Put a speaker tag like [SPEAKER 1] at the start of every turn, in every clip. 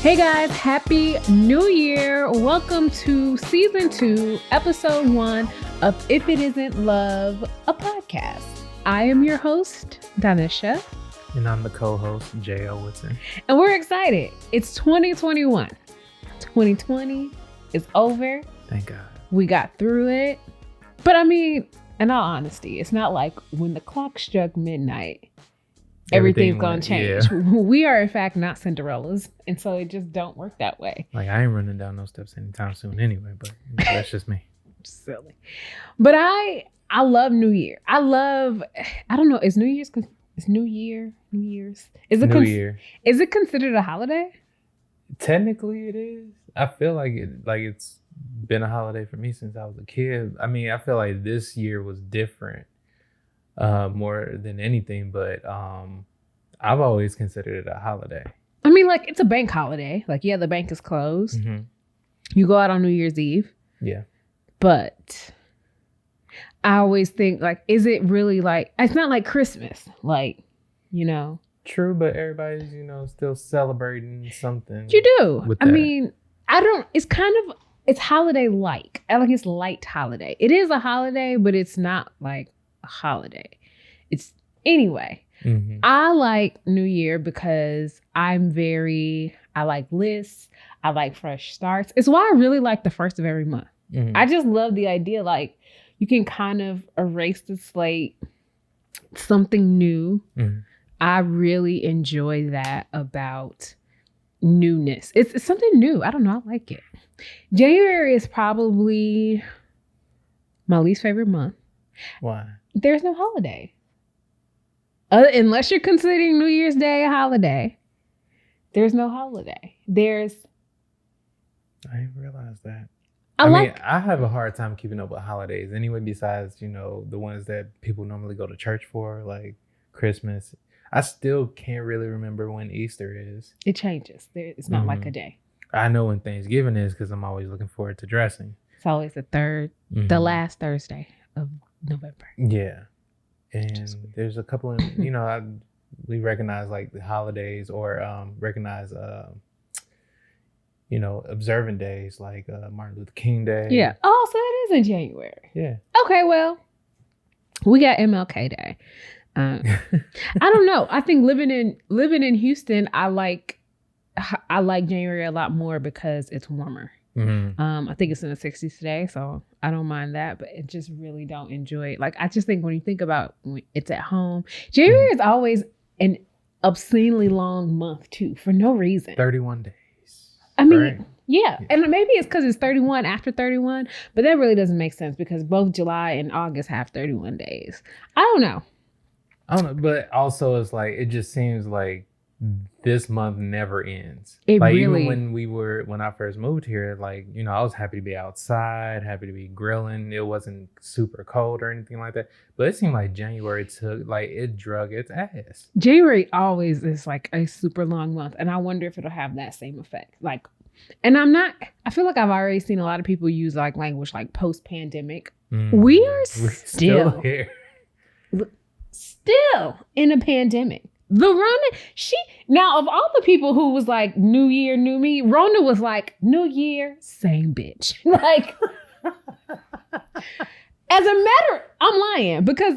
[SPEAKER 1] Hey guys, happy new year. Welcome to season 2, episode 1 of If It Isn't Love, a podcast. I am your host, Donisha.
[SPEAKER 2] And I'm the co-host, JL.
[SPEAKER 1] And we're excited. It's 2021. 2020 is over.
[SPEAKER 2] Thank God.
[SPEAKER 1] We got through it. But I mean, in all honesty, it's not like when the clock struck midnight, everything's gonna change. Yeah. We are in fact not Cinderellas, and so it just don't work that way.
[SPEAKER 2] Like I ain't running down those steps anytime soon anyway, but that's just me.
[SPEAKER 1] Silly. But I love New Year. I don't know, is New Year's is New Year's? Is it considered a holiday?
[SPEAKER 2] Technically it is. I feel like it's been a holiday for me since I was a kid. I mean, I feel like this year was different. More than anything, but I've always considered it a holiday.
[SPEAKER 1] I mean, like, it's a bank holiday. Like, yeah, the bank is closed. Mm-hmm. You go out on New Year's Eve.
[SPEAKER 2] Yeah.
[SPEAKER 1] But I always think, like, is it really like, it's not like Christmas, like, you know.
[SPEAKER 2] True, but everybody's, still celebrating something.
[SPEAKER 1] You do. I mean, it's holiday-like. I like it's light holiday. It is a holiday, but it's not like a holiday. Anyway. Mm-hmm. I like New Year because I like lists. I like fresh starts. It's why I really like the first of every month. Mm-hmm. I just love the idea, like, you can kind of erase the slate, something new. Mm-hmm. I really enjoy that about newness. It's something new. I don't know. I like it. January is probably my least favorite month.
[SPEAKER 2] Why?
[SPEAKER 1] There's no holiday. Unless you're considering New Year's Day a holiday, there's no holiday.
[SPEAKER 2] I didn't realize that. I have a hard time keeping up with holidays anyway, besides, the ones that people normally go to church for, like Christmas. I still can't really remember when Easter is.
[SPEAKER 1] It changes. It's not like a day.
[SPEAKER 2] I know when Thanksgiving is because I'm always looking forward to dressing.
[SPEAKER 1] It's always the last Thursday of November.
[SPEAKER 2] Yeah. And there's a couple of, we recognize like the holidays or recognize, observant days like Martin Luther King Day.
[SPEAKER 1] Yeah. Oh, so it is in January.
[SPEAKER 2] Yeah.
[SPEAKER 1] Okay, well, we got MLK Day. I don't know. I think living in Houston, I like January a lot more because it's warmer. Mm-hmm. I think it's in the 60s today, so I don't mind that, but it just really don't enjoy it. Like, I just think when you think about when it's at home, January is always an obscenely long month too, for no reason.
[SPEAKER 2] 31 days.
[SPEAKER 1] I mean, right? Yeah. And maybe it's because it's 31 after 31, but that really doesn't make sense because both July and August have 31 days. I don't know,
[SPEAKER 2] but also it's like, it just seems like this month never ends. Even when I first moved here, like, I was happy to be outside, happy to be grilling. It wasn't super cold or anything like that. But it seemed like January it drug its ass.
[SPEAKER 1] January always is like a super long month. And I wonder if it'll have that same effect. Like, and I feel like I've already seen a lot of people use like language like post-pandemic. We are still here. Still in a pandemic. The Rona, now of all the people who was like, New Year, new me, Rona was like, New Year, same bitch. Like, I'm lying because,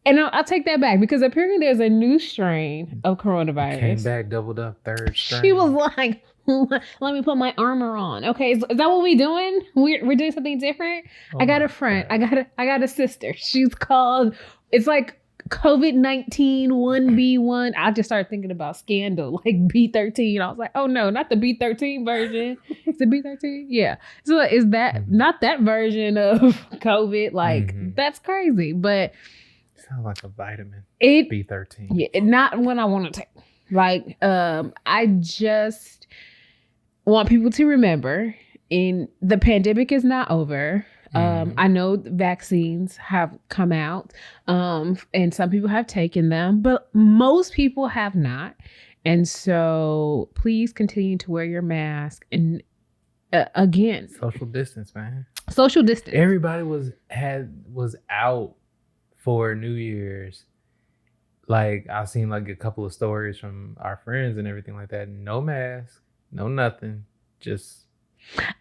[SPEAKER 1] and I'll take that back because apparently there's a new strain of coronavirus.
[SPEAKER 2] Came back, doubled up, third strain.
[SPEAKER 1] She was like, let me put my armor on. Okay, is that what we doing? We're doing something different? I got a friend. God. I got a sister. She's called, it's like, COVID-19 1B1. I just started thinking about Scandal, like B13. I was like, oh no, not the B13 version. It's the B13. Yeah. So is that not that version of COVID? Like, that's crazy. But
[SPEAKER 2] sounds like a vitamin. B13.
[SPEAKER 1] Yeah, not when I want to take. Like, I just want people to remember, the pandemic is not over. I know vaccines have come out, and some people have taken them, but most people have not. And so please continue to wear your mask. And again,
[SPEAKER 2] social distance, man.
[SPEAKER 1] Social distance.
[SPEAKER 2] Everybody was out for New Year's. Like, I've seen like a couple of stories from our friends and everything like that. No mask, no nothing. Just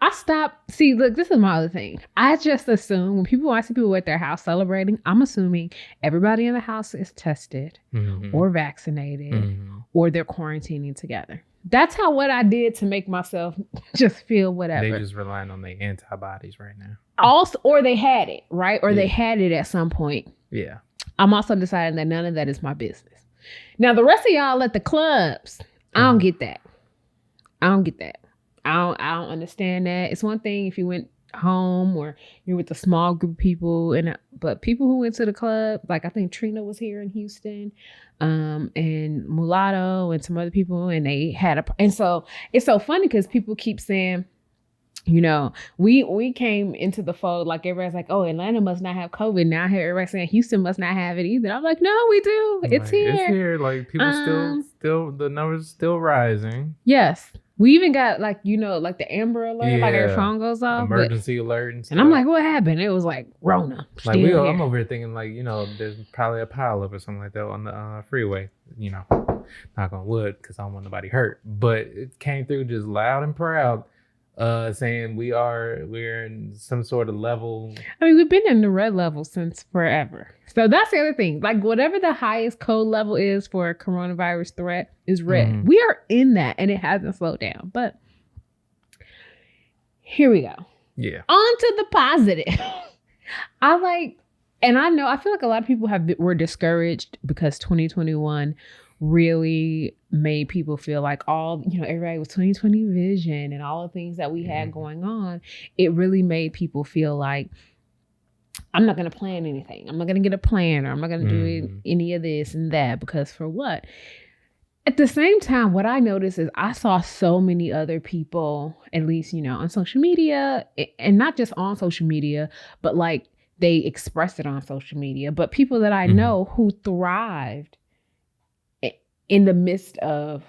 [SPEAKER 1] I stopped. See, look, this is my other thing. I just assume when I see people at their house celebrating, I'm assuming everybody in the house is tested or vaccinated or they're quarantining together. That's what I did to make myself just feel whatever.
[SPEAKER 2] They just relying on their antibodies right now.
[SPEAKER 1] Also, or they had it, right? Or they had it at some point.
[SPEAKER 2] Yeah.
[SPEAKER 1] I'm also deciding that none of that is my business. Now, the rest of y'all at the clubs, I don't get that. I don't understand that. It's one thing if you went home or you're with a small group of people, but people who went to the club, like I think Trina was here in Houston, and Mulatto and some other people, and they had and so it's so funny because people keep saying, you know, we came into the fold like everybody's like, oh, Atlanta must not have COVID. Now I hear everybody saying Houston must not have it either. I'm like, no, we do. It's here.
[SPEAKER 2] It's here. Like people still the numbers still rising.
[SPEAKER 1] Yes. We even got like the Amber Alert, like your phone goes off.
[SPEAKER 2] Emergency alert and stuff.
[SPEAKER 1] And I'm like, what happened? It was like Rona.
[SPEAKER 2] Like I'm over here thinking like, there's probably a pileup or something like that on the freeway. Knock on wood because I don't want nobody hurt. But it came through just loud and proud, saying we're in some sort of level. I
[SPEAKER 1] mean, we've been in the red level since forever. So that's the other thing. Like whatever the highest code level is for a coronavirus threat is red. We are in that and it hasn't slowed down. But here we go.
[SPEAKER 2] Yeah.
[SPEAKER 1] On to the positive. I feel like a lot of people were discouraged because 2021 really made people feel like everybody was 2020 vision and all the things that we had going on. It really made people feel like I'm not going to plan anything. I'm not going to get a plan, or I'm not going to do any of this and that, because for what? At the same time, what I noticed is I saw so many other people, at least, on social media, and not just on social media, but like they express it on social media, but people that I know who thrived in the midst of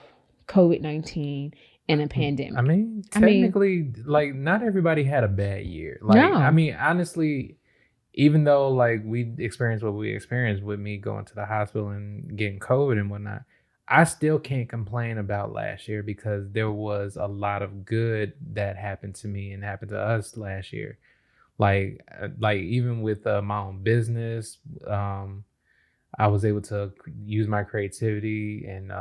[SPEAKER 1] COVID-19 and a pandemic.
[SPEAKER 2] I mean, technically, like not everybody had a bad year. Like, no. I mean, honestly, even though like we experienced what we experienced with me going to the hospital and getting COVID and whatnot, I still can't complain about last year because there was a lot of good that happened to me and happened to us last year. Like even with my own business, I was able to use my creativity and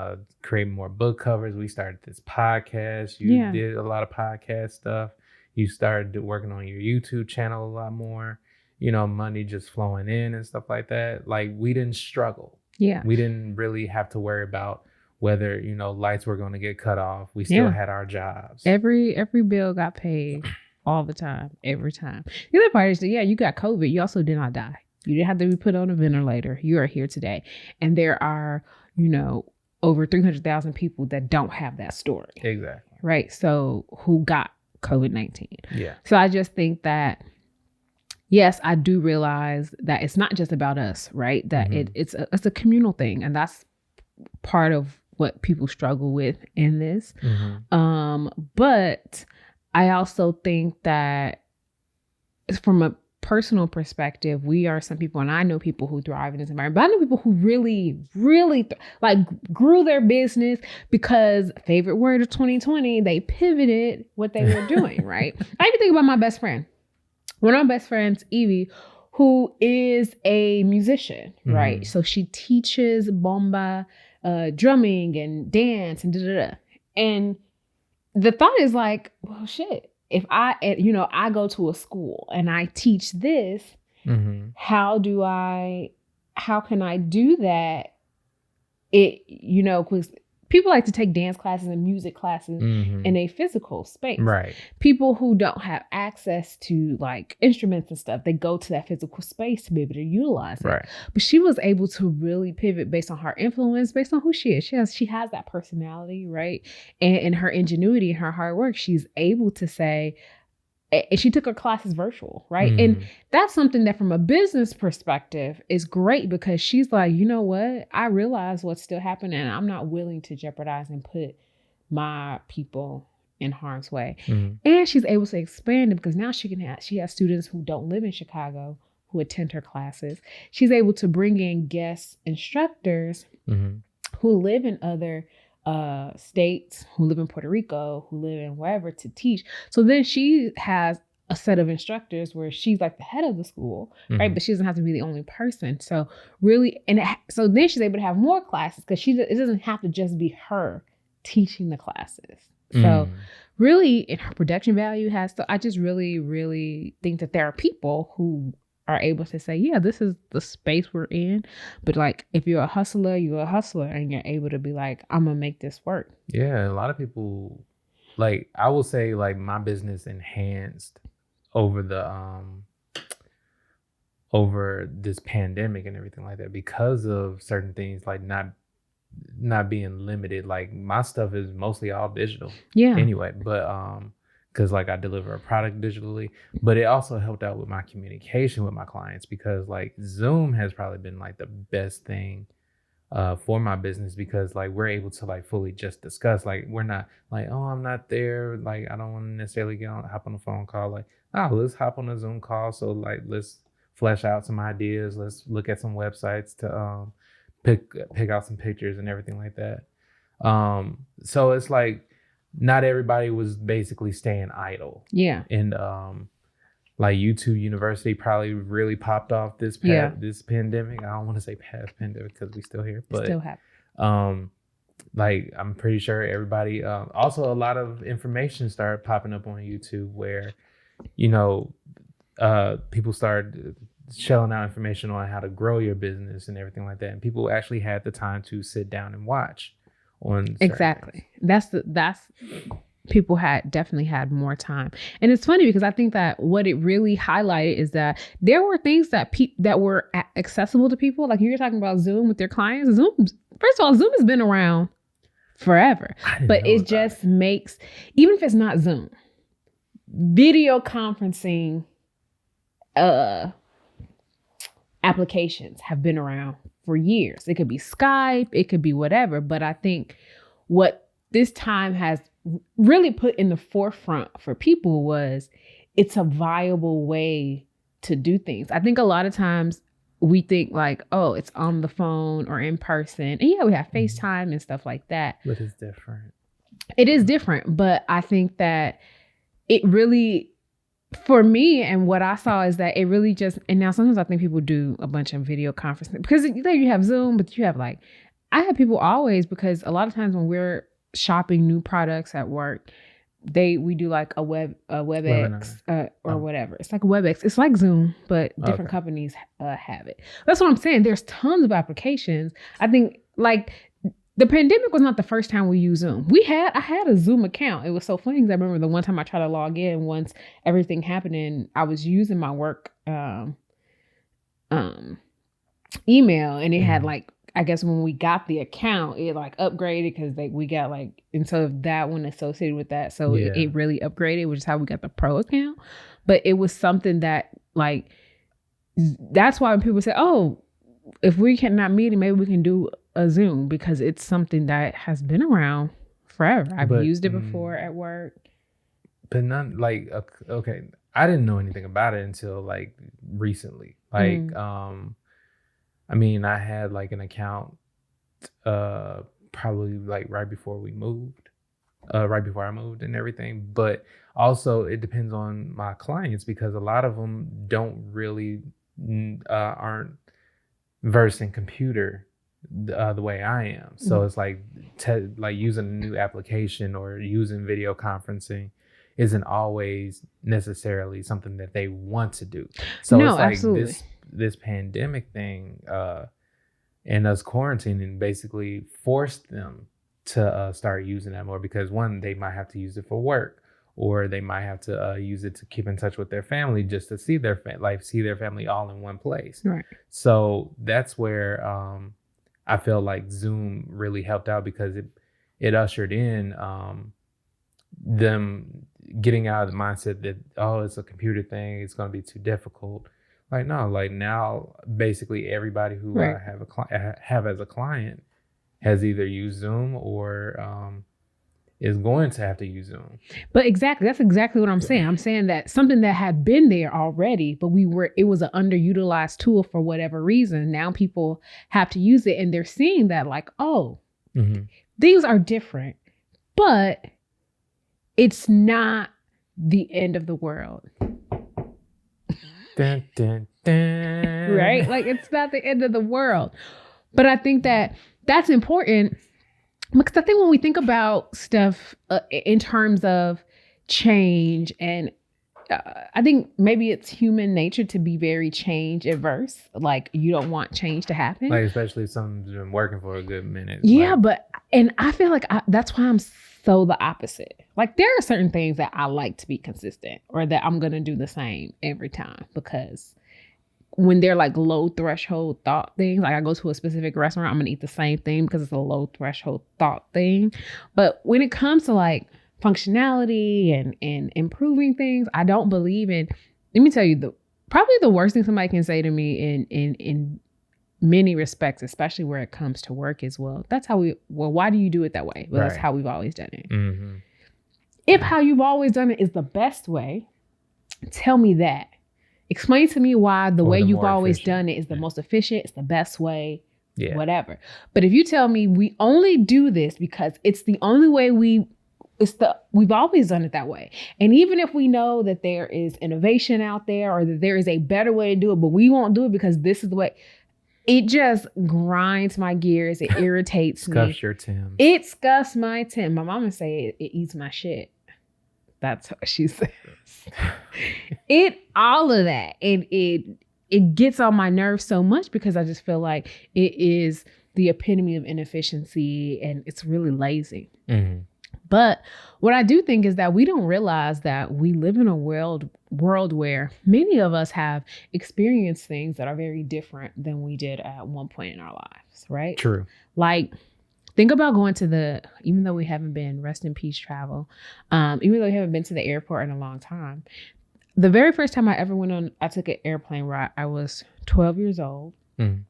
[SPEAKER 2] create more book covers. We started this podcast. You did a lot of podcast stuff. You started working on your YouTube channel a lot more. Money just flowing in and stuff like that. Like we didn't struggle.
[SPEAKER 1] Yeah.
[SPEAKER 2] We didn't really have to worry about whether, lights were going to get cut off. We still had our jobs.
[SPEAKER 1] Every bill got paid all the time, every time. The other part is that, you got COVID. You also did not die. You didn't have to be put on a ventilator. You are here today. And there are, over 300,000 people that don't have that story.
[SPEAKER 2] Exactly.
[SPEAKER 1] Right. So who got COVID-19.
[SPEAKER 2] Yeah.
[SPEAKER 1] So I just think that, yes, I do realize that it's not just about us, right? That it's a communal thing. And that's part of what people struggle with in this. But I also think that from a personal perspective, we are some people, and I know people who thrive in this environment, but I know people who really, really grew their business because, favorite word of 2020, they pivoted what they were doing, right? I even think about my best friend. One of my best friends, Evie, who is a musician, right? So she teaches bomba, drumming and dance and da-da-da. And the thought is like, well, shit, if I go to a school and I teach this, how can I do that? Because people like to take dance classes and music classes in a physical space.
[SPEAKER 2] Right.
[SPEAKER 1] People who don't have access to like instruments and stuff, they go to that physical space to be able to utilize it.
[SPEAKER 2] Right.
[SPEAKER 1] But she was able to really pivot based on her influence, based on who she is. She has that personality, right? And her ingenuity and her hard work, she's able to say, and she took her classes virtual, right? And that's something that from a business perspective is great because she's like, you know what? I realize what's still happening and I'm not willing to jeopardize and put my people in harm's way. And she's able to expand it because now she has students who don't live in Chicago who attend her classes. She's able to bring in guest instructors who live in other states, who live in Puerto Rico, who live in wherever to teach. So then she has a set of instructors where she's like the head of the school, right? But she doesn't have to be the only person. So really, so then she's able to have more classes because it doesn't have to just be her teaching the classes. So really, in her production value I just really, really think that there are people who are able to say, yeah, this is the space we're in. But like, if you're a hustler, and you're able to be like, I'm gonna make this work.
[SPEAKER 2] Yeah, a lot of people, like, I will say, like, my business enhanced over this pandemic and everything like that because of certain things, like not being limited. Like, my stuff is mostly all digital.
[SPEAKER 1] Yeah.
[SPEAKER 2] Anyway, but because like I deliver a product digitally, but it also helped out with my communication with my clients because like Zoom has probably been like the best thing for my business because like we're able to like fully just discuss. Like, we're not like, oh, I'm not there. Like, I don't want to necessarily hop on a phone call. Like, oh, let's hop on a Zoom call. So like, let's flesh out some ideas. Let's look at some websites to pick out some pictures and everything like that. So it's like not everybody was basically staying idle.
[SPEAKER 1] Yeah.
[SPEAKER 2] And like YouTube University probably really popped off this pandemic. I don't want to say past pandemic because we still here, but
[SPEAKER 1] still have.
[SPEAKER 2] Like, I'm pretty sure everybody, also a lot of information started popping up on YouTube where, you know, people started shelling out information on how to grow your business and everything like that. And people actually had the time to sit down and watch on.
[SPEAKER 1] Exactly. Things. That's people definitely had more time. And it's funny because I think that what it really highlighted is that there were things that that were accessible to people. Like, you're talking about Zoom with their clients. First of all, Zoom has been around forever, but it just makes, even if it's not Zoom, video conferencing applications have been around for years. It could be Skype, it could be whatever. But I think what this time has really put in the forefront for people was it's a viable way to do things. I think a lot of times we think like, oh, it's on the phone or in person. And yeah, we have FaceTime and stuff like that.
[SPEAKER 2] But it's different.
[SPEAKER 1] It is different. But I think that it really, for me, and what I saw is that it really just, and now sometimes I think people do a bunch of video conferencing because you have Zoom, but you have like, I have people always, because a lot of times when we're shopping new products at work, we do like a WebEx or whatever. It's like a WebEx. It's like Zoom, but different companies have it. That's what I'm saying. There's tons of applications. I think like the pandemic was not the first time we used Zoom. I had a Zoom account. It was so funny because I remember the one time I tried to log in once everything happened and I was using my work email, and it had like, I guess when we got the account, it like upgraded because we got like, and so that one associated with that. So it really upgraded, which is how we got the pro account. But it was something that like, that's why when people say, oh, if we cannot meet, maybe we can do a Zoom, because it's something that has been around forever. I've used it before at work.
[SPEAKER 2] But none, like, okay, I didn't know anything about it until like recently. Like, I mean, I had like an account probably like right before I moved and everything. But also it depends on my clients because a lot of them don't really aren't versed in computer the way I am. So it's like like using a new application or using video conferencing isn't always necessarily something that they want to do. So no, it's like absolutely. This pandemic thing and us quarantining basically forced them to start using that more because one, they might have to use it for work, or they might have to use it to keep in touch with their family, just to see their family all in one place.
[SPEAKER 1] Right.
[SPEAKER 2] So that's where I feel like Zoom really helped out because it ushered in them getting out of the mindset that, oh, it's a computer thing, it's going to be too difficult. Like, no, like now basically everybody who I have as a client has either used Zoom or is going to have to use Zoom.
[SPEAKER 1] But exactly, that's exactly what I'm saying. I'm saying that something that had been there already, but it was an underutilized tool for whatever reason. Now people have to use it, and they're seeing that like, oh, things are different, but it's not the end of the world.
[SPEAKER 2] Dun, dun, dun.
[SPEAKER 1] Right? Like, it's not the end of the world. But I think that that's important because I think when we think about stuff in terms of change, and I think maybe it's human nature to be very change averse. Like, you don't want change to happen.
[SPEAKER 2] Like, especially if something's been working for a good minute.
[SPEAKER 1] Yeah, and I feel like that's why I'm so the opposite. Like, there are certain things that I like to be consistent, or that I'm going to do the same every time, because when they're like low threshold thought things, like I go to a specific restaurant, I'm going to eat the same thing because it's a low threshold thought thing. But when it comes to like functionality and improving things, I don't believe in. Let me tell you, probably the worst thing somebody can say to me in many respects, especially where it comes to work, is, well, why do you do it that way? Well, That's how we've always done it.
[SPEAKER 2] Mm-hmm.
[SPEAKER 1] If how you've always done it is the best way, tell me that. Explain to me why the way you've always done it is the most efficient, it's the best way, whatever. But if you tell me we only do this because it's the only way we've always done it that way. And even if we know that there is innovation out there, or that there is a better way to do it, but we won't do it because this is the way, it just grinds my gears. It irritates me.
[SPEAKER 2] Scuffs your Tim.
[SPEAKER 1] It scuffs my Tim. My mama say it eats my shit. That's what she says. All of that. It gets on my nerves so much because I just feel like it is the epitome of inefficiency, and it's really lazy. Mm-hmm. But what I do think is that we don't realize that we live in a world where many of us have experienced things that are very different than we did at one point in our lives, right?
[SPEAKER 2] True.
[SPEAKER 1] Like, think about going to even though we haven't been, rest in peace travel, even though we haven't been to the airport in a long time, the very first time I took an airplane ride, I was 12 years old. Mm.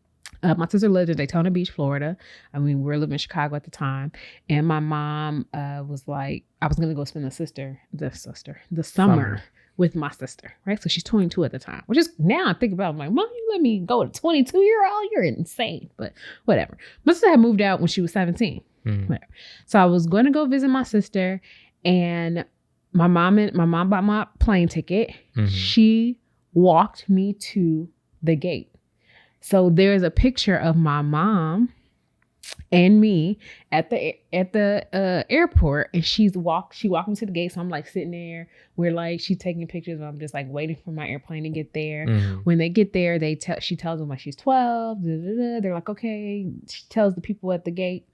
[SPEAKER 1] My sister lived in Daytona Beach, Florida. I mean, we were living in Chicago at the time. And my mom was like, I was going to go spend the summer with my sister, right? So she's 22 at the time, which is, now I think about it, I'm like, Mom, you let me go with a 22-year-old? You're insane. But whatever. My sister had moved out when she was 17. Whatever. So I was going to go visit my sister, and my mom bought my plane ticket. Mm-hmm. She walked me to the gate. So there's a picture of my mom and me at the airport, and she walked me to the gate. So I'm like sitting there, we're like, she's taking pictures, and I'm just like waiting for my airplane to get there. Mm-hmm. When they get there, she tells them like she's 12. They're like, okay. She tells the people at the gate.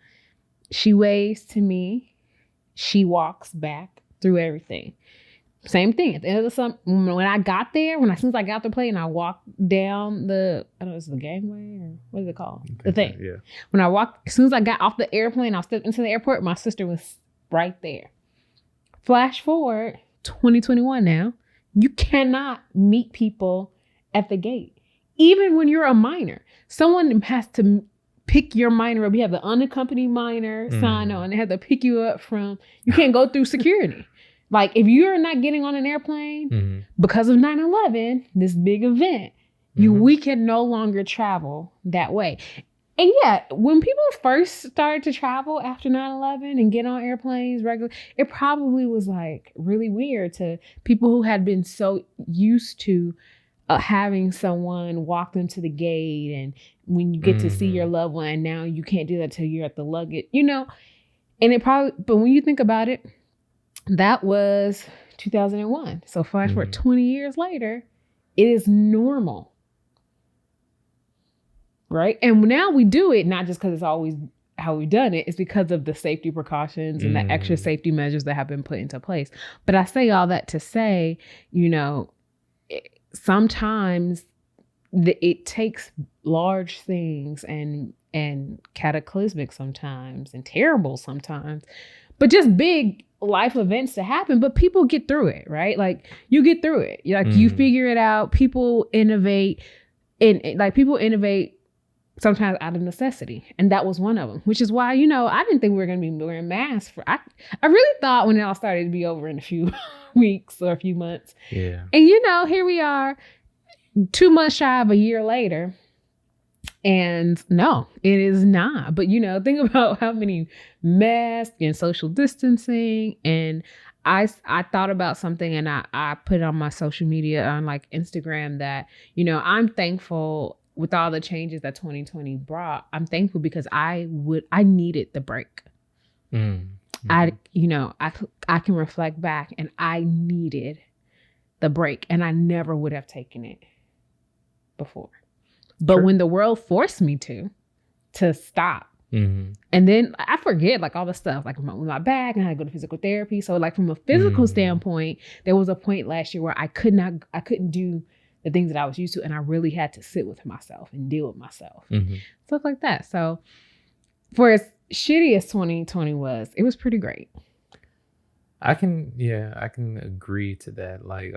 [SPEAKER 1] She waves to me. She walks back through everything. Same thing. At the end of the summer, when I got there, as soon as I got the plane, I walked down I don't know, is it the gangway or what is it called? The thing. Yeah. When I walked, as soon as I got off the airplane, I stepped into the airport, my sister was right there. Flash forward, 2021 now, you cannot meet people at the gate. Even when you're a minor, someone has to pick your minor up. You have the unaccompanied minor sign on. They have to pick you up you can't go through security. Like, if you're not getting on an airplane because of 9/11, this big event, we can no longer travel that way. And yeah, when people first started to travel after 9/11 and get on airplanes regularly, it probably was like really weird to people who had been so used to having someone walk them to the gate, and when you get to see your loved one, and now you can't do that till you're at the luggage, and but when you think about it, that was 2001. So flash forward 20 years later, it is normal. Right? And now we do it not just because it's always how we've done it. It's because of the safety precautions and the extra safety measures that have been put into place. But I say all that to say, sometimes it takes large things and cataclysmic sometimes and terrible sometimes, but just big life events to happen, but people get through it, right? Like, you get through it. Like, you figure it out. People innovate, and like, people innovate sometimes out of necessity. And that was one of them, which is why, I didn't think we were going to be wearing masks I really thought when it all started to be over in a few weeks or a few months. Yeah. And here we are 2 months shy of a year later, And no, it is not. But, think about how many masks and social distancing. And I thought about something, and I put it on my social media on like Instagram that, I'm thankful with all the changes that 2020 brought. I'm thankful because I needed the break. Mm-hmm. I can reflect back, and I needed the break, and I never would have taken it before. But when the world forced me to stop, and then I forget like all the stuff, like with my back, and I had to go to physical therapy. So like from a physical standpoint, there was a point last year where I couldn't do the things that I was used to, and I really had to sit with myself and deal with myself, stuff like that. So for as shitty as 2020 was, it was pretty great.
[SPEAKER 2] I can agree to that. Like,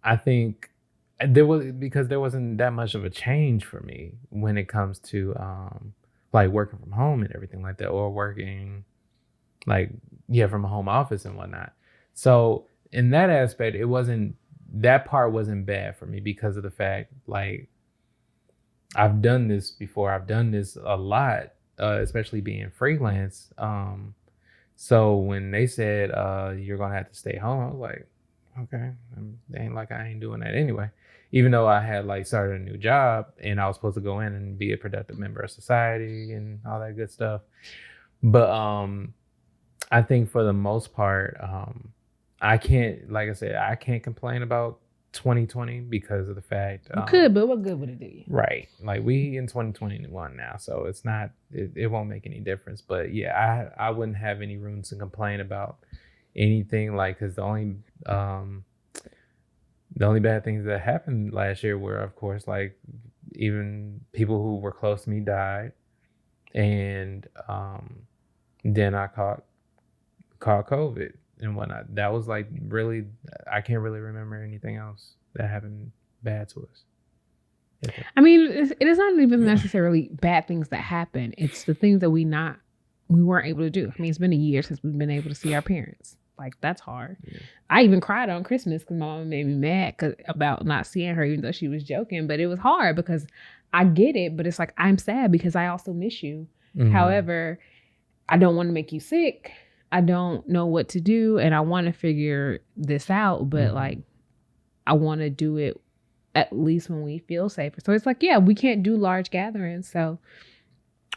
[SPEAKER 2] I think there wasn't that much of a change for me when it comes to like working from home and everything like that, or working from a home office and whatnot. So in that aspect, that part wasn't bad for me because of the fact, like, I've done this before. I've done this a lot, especially being freelance. So when they said you're gonna have to stay home, I was like, okay, it ain't like I ain't doing that anyway. Even though I had like started a new job and I was supposed to go in and be a productive member of society and all that good stuff. But I think for the most part, I can't complain about 2020 because of the fact
[SPEAKER 1] you could, but what good would it do you?
[SPEAKER 2] Right. Like we in 2021 now, so it's not, it won't make any difference. But yeah, I wouldn't have any room to complain about anything, like, because the only bad things that happened last year were, of course, like, even people who were close to me died, and then I caught COVID and whatnot. That was like really, I can't really remember anything else that happened bad to us.
[SPEAKER 1] I mean, it is not even necessarily bad things that happen. It's the things that we weren't able to do. I mean, it's been a year since we've been able to see our parents. Like, that's hard. Yeah. I even cried on Christmas because my mom made me mad about not seeing her, even though she was joking. But it was hard because I get it. But it's like, I'm sad because I also miss you. Mm-hmm. However, I don't want to make you sick. I don't know what to do. And I want to figure this out. But like, I want to do it at least when we feel safer. So it's like, yeah, we can't do large gatherings. So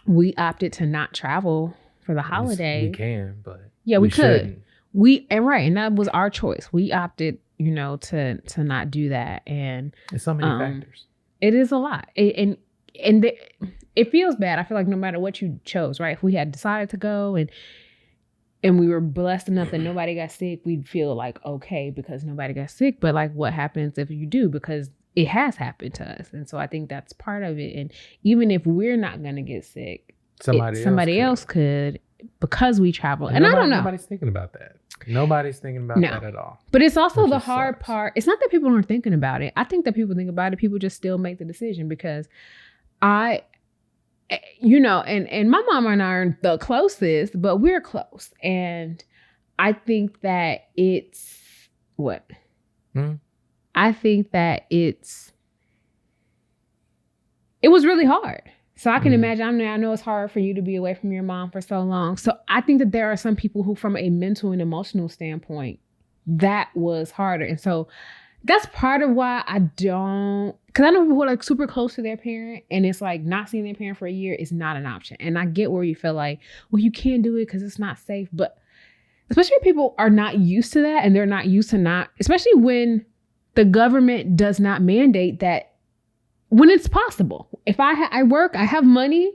[SPEAKER 1] we opted to not travel for the holiday.
[SPEAKER 2] We can, but
[SPEAKER 1] yeah, we could. And that was our choice. We opted, to not do that. And
[SPEAKER 2] it's so many factors.
[SPEAKER 1] It is a lot. It feels bad. I feel like no matter what you chose, right? If we had decided to go and we were blessed enough that nobody got sick, we'd feel like, okay, because nobody got sick. But like, what happens if you do? Because it has happened to us. And so I think that's part of it. And even if we're not going to get sick, somebody else could, because we travel. And I don't know.
[SPEAKER 2] Nobody's thinking about that. Nobody's thinking about that at all.
[SPEAKER 1] But it's also the hard part. It's not that people aren't thinking about it. I think that people think about it. People just still make the decision because and my mom and I aren't the closest, but we're close. And I think that it's what? I think that it was really hard. So I can imagine, I know it's hard for you to be away from your mom for so long. So I think that there are some people who, from a mental and emotional standpoint, that was harder. And so that's part of why because I know people who are like super close to their parent, and it's like not seeing their parent for a year is not an option. And I get where you feel like, well, you can't do it because it's not safe. But especially if people are not used to that, and they're not used to especially when the government does not mandate that. When it's possible, if I work, I have money,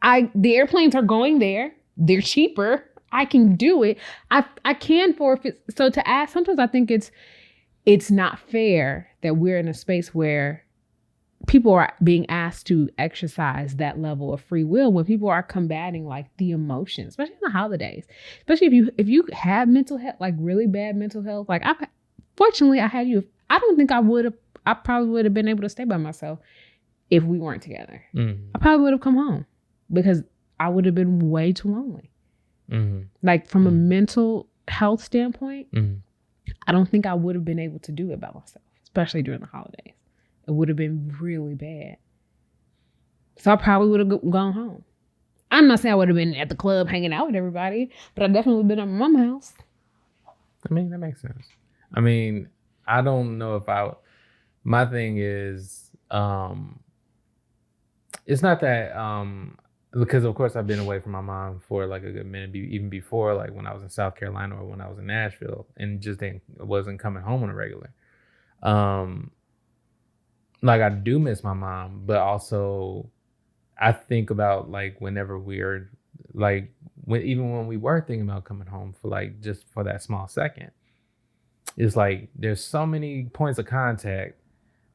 [SPEAKER 1] the airplanes are going there, they're cheaper, I can do it. I can forfeit. So to ask, sometimes I think it's not fair that we're in a space where people are being asked to exercise that level of free will when people are combating like the emotions, especially in the holidays. Especially if you have mental health, like really bad mental health. Like fortunately I had you. I don't think I probably would have been able to stay by myself if we weren't together. Mm-hmm. I probably would have come home because I would have been way too lonely. Mm-hmm. Like from a mental health standpoint, I don't think I would have been able to do it by myself, especially during the holidays. it would have been really bad. So I probably would have gone home. I'm not saying I would have been at the club hanging out with everybody, but I definitely would have been at my mom's house.
[SPEAKER 2] I mean, that makes sense. I mean, I don't know if my thing is, it's not that, because of course I've been away from my mom for like a good minute, even before, like when I was in South Carolina or when I was in Nashville, and just wasn't coming home on a regular. Like I do miss my mom, but also I think about like whenever we're like even when we were thinking about coming home for like just for that small second, it's like there's so many points of contact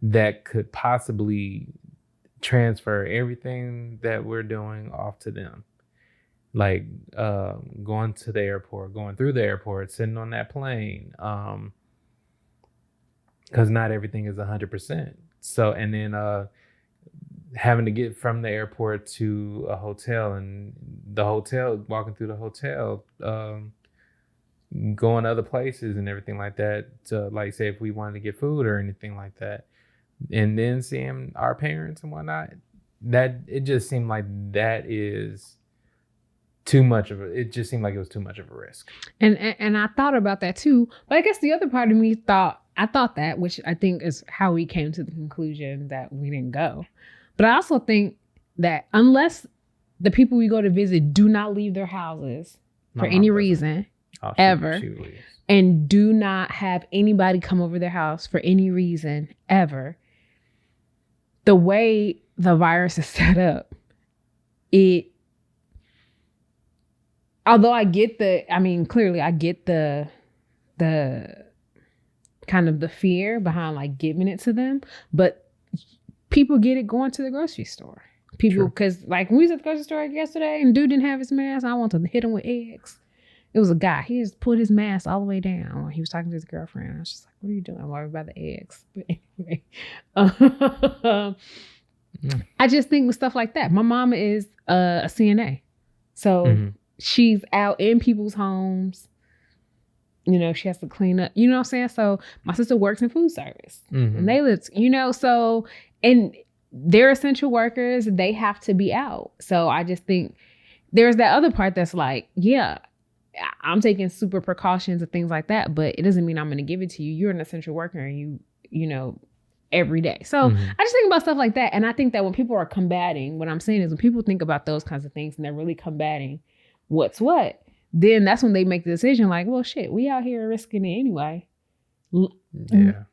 [SPEAKER 2] that could possibly transfer everything that we're doing off to them. Like going to the airport, going through the airport, sitting on that plane, because not everything is 100%. So, and then having to get from the airport to a hotel, and the hotel, walking through the hotel, going other places and everything like that, to like say if we wanted to get food or anything like that, and then seeing our parents and whatnot, that it just seemed like that is too much of it just seemed like it was too much of a risk.
[SPEAKER 1] And I thought about that too, but I guess the other part of me thought that, which I think is how we came to the conclusion that we didn't go. But I also think that unless the people we go to visit do not leave their houses for any reason ever, and do not have anybody come over their house for any reason ever, the way the virus is set up, although I get clearly I get the kind of the fear behind like giving it to them, but people get it going to the grocery store. People, because like when we was at the grocery store yesterday and dude didn't have his mask, I wanted to hit him with eggs. It was a guy. He just put his mask all the way down. He was talking to his girlfriend. I was just like, what are you doing? I'm worried about the eggs. But anyway, I just think with stuff like that, my mama is a CNA. So she's out in people's homes. You know, she has to clean up. You know what I'm saying? So my sister works in food service. And they live, so, and they're essential workers. They have to be out. So I just think there's that other part that's like, yeah, I'm taking super precautions and things like that, but it doesn't mean I'm going to give it to you. You're an essential worker and you know, every day. So I just think about stuff like that. And I think that when people are combating, what I'm saying is when people think about those kinds of things and they're really combating what's what, then that's when they make the decision like, well, shit, we out here risking it anyway. Yeah.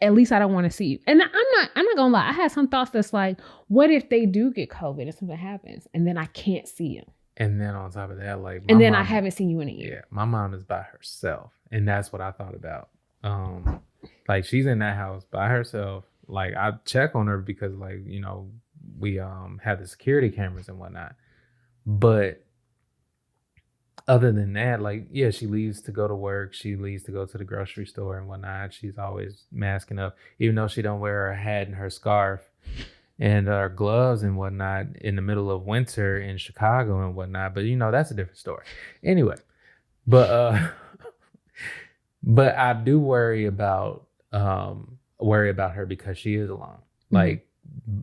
[SPEAKER 1] At least I don't want to see you. And I'm not gonna lie. I had some thoughts that's like, what if they do get COVID and something happens and then I can't see you?
[SPEAKER 2] And then on top of that, like,
[SPEAKER 1] I haven't seen you in a year.
[SPEAKER 2] Yeah, my mom is by herself, and that's what I thought about. Like she's in that house by herself. Like I check on her because, like, you know, we have the security cameras and whatnot. But other than that, like, yeah, she leaves to go to work. She leaves to go to the grocery store and whatnot. She's always masking up, even though she don't wear her hat and her scarf and our gloves and whatnot in the middle of winter in Chicago and whatnot. But, you know, that's a different story. Anyway, but but I do worry about her because she is alone, like,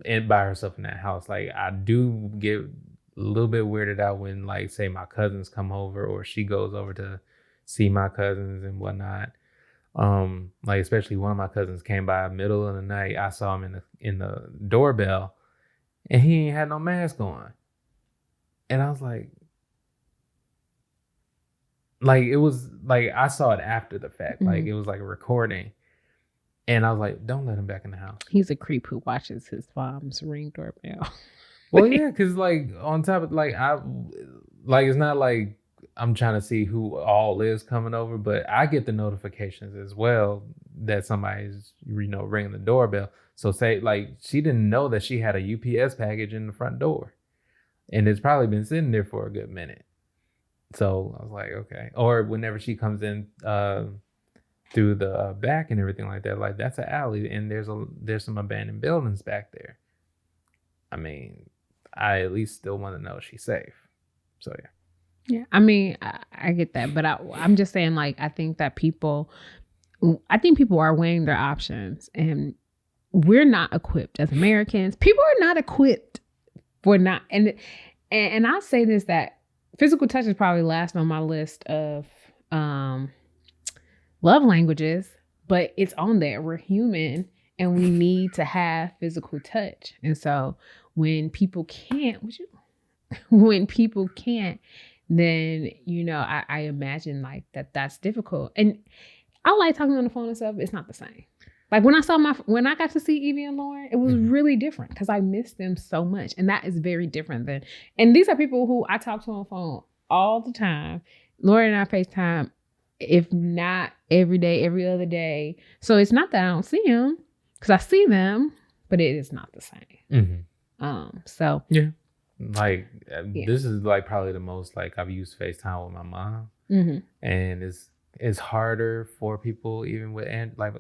[SPEAKER 2] and by herself in that house. Like, I do get a little bit weirded out when, like, say my cousins come over or she goes over to see my cousins and whatnot. Like especially one of my cousins came by middle of the night. I saw him in the doorbell and he ain't had no mask on. And I was like it was like, I saw it after the fact. Like it was like a recording. And I was like, don't let him back in the house.
[SPEAKER 1] He's a creep who watches his mom's Ring doorbell.
[SPEAKER 2] Well, yeah, because like on top of it's not like I'm trying to see who all is coming over, but I get the notifications as well that somebody's, you know, ringing the doorbell. So say like she didn't know that she had a UPS package in the front door, and it's probably been sitting there for a good minute. So I was like, okay. Or whenever she comes in through the back and everything like that, like that's an alley and there's some abandoned buildings back there. I mean, I at least still want to know she's safe. So yeah.
[SPEAKER 1] Yeah, I mean, I get that, but I'm just saying, like, I think people are weighing their options, and we're not equipped as Americans. People are not equipped for not, and I'll say this, that physical touch is probably last on my list of love languages, but it's on there. We're human and we need to have physical touch. And so when people can't, then, you know, I imagine like that's difficult. And I like talking on the phone and stuff. It's not the same. Like when I got to see Evie and Lauren, it was really different because I missed them so much. And that is very different than, and these are people who I talk to on the phone all the time. Lauren and I FaceTime, if not every day, every other day. So it's not that I don't see them, because I see them, but it is not the same. So
[SPEAKER 2] yeah, like this is like probably the most like I've used FaceTime with my mom, and it's harder for people even with, and like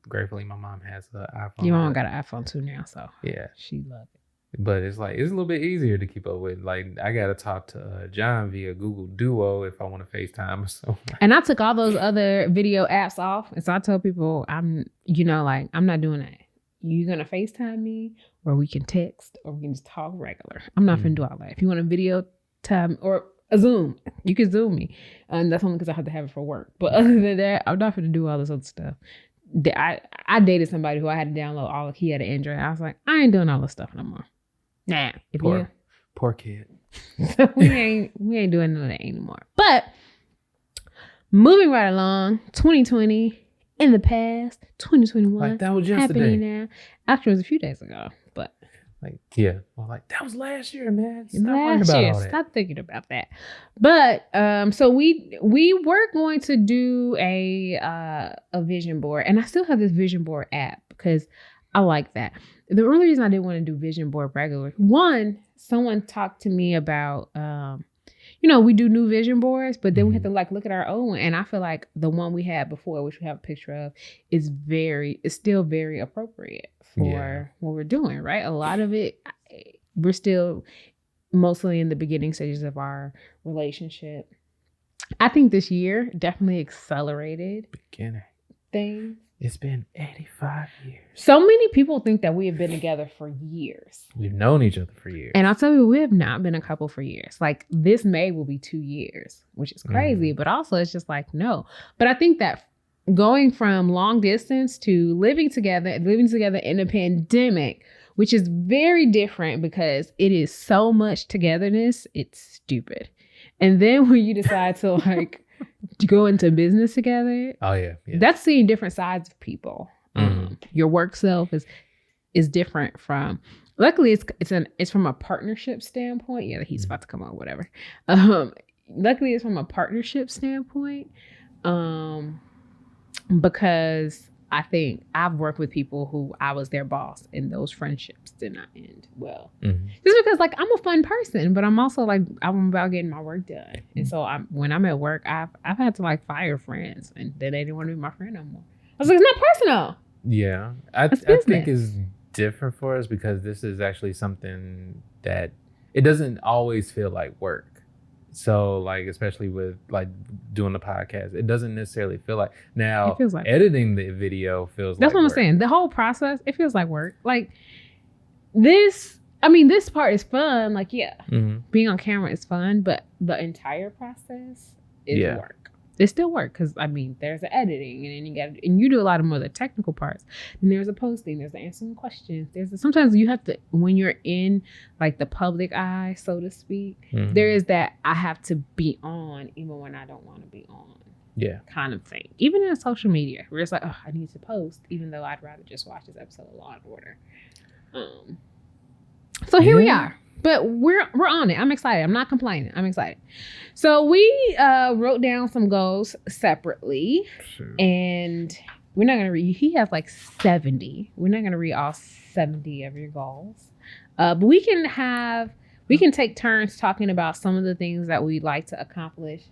[SPEAKER 2] gratefully my mom has an iPhone.
[SPEAKER 1] Your mom got an iPhone too now, so
[SPEAKER 2] yeah,
[SPEAKER 1] she loves it.
[SPEAKER 2] But it's like it's a little bit easier to keep up with. Like I gotta talk to John via Google Duo if I want to FaceTime or something.
[SPEAKER 1] And I took all those other video apps off, and so I tell people I'm not doing that. You're gonna FaceTime me, or we can text, or we can just talk regular. I'm not finna do all that. If you want a video time or a Zoom, you can Zoom me, and that's only because I have to have it for work. But other than that, I'm not gonna do all this other stuff. I dated somebody who I had to download all. He had an Android. I was like, I ain't doing all this stuff no more. Nah,
[SPEAKER 2] poor kid.
[SPEAKER 1] So we ain't doing none of that anymore. But moving right along, 2020 in the past, 2021
[SPEAKER 2] like that was yesterday.
[SPEAKER 1] Happening now. Actually, it was a few days ago, but
[SPEAKER 2] like well, like that was last year, man.
[SPEAKER 1] Stop thinking about that. But so we were going to do a vision board, and I still have this vision board app because I like that. The only reason I didn't want to do vision board regular, one, someone talked to me about, we do new vision boards, but then we have to like look at our own. And I feel like the one we had before, which we have a picture of, is still very appropriate for what we're doing, right? A lot of it, we're still mostly in the beginning stages of our relationship. I think this year definitely accelerated things.
[SPEAKER 2] It's been 85 years.
[SPEAKER 1] So many people think that we have been together for years.
[SPEAKER 2] We've known each other for years.
[SPEAKER 1] And I'll tell you, we have not been a couple for years. Like this May will be 2 years, which is crazy. But also it's just like, no. But I think that going from long distance to living together in a pandemic, which is very different because it is so much togetherness, it's stupid. And then when you decide to like to go into business together, that's seeing different sides of people. Your work self is different from. Luckily, it's from a partnership standpoint. Yeah, he's about to come on, whatever. Luckily, it's from a partnership standpoint, because I think I've worked with people who I was their boss, and those friendships did not end well. Just because, like, I'm a fun person, but I'm also like I'm about getting my work done, and so when I'm at work, I've had to like fire friends, and they didn't want to be my friend no more. I was like, it's not personal.
[SPEAKER 2] Yeah, I think it's different for us because this is actually something that it doesn't always feel like work. So like, especially with like doing the podcast, it doesn't necessarily feel like, now it feels like editing the video feels
[SPEAKER 1] that's
[SPEAKER 2] like
[SPEAKER 1] what I'm saying. The whole process, it feels like work. Like this part is fun. Like, being on camera is fun, but the entire process is work. It's still work because there's the editing, and then you do a lot of more of the technical parts. And there's a posting, there's the answering questions. Sometimes you have to, when you're in like the public eye, so to speak, there is that I have to be on even when I don't want to be on. Yeah, kind of thing. Even in social media, where it's like, oh, I need to post, even though I'd rather just watch this episode of Law and Order. So here we are. But we're on it. I'm excited. I'm not complaining. I'm excited. So we wrote down some goals separately. Sure. And we're not going to read. He has like 70. We're not going to read all 70 of your goals. But we can take turns talking about some of the things that we'd like to accomplish.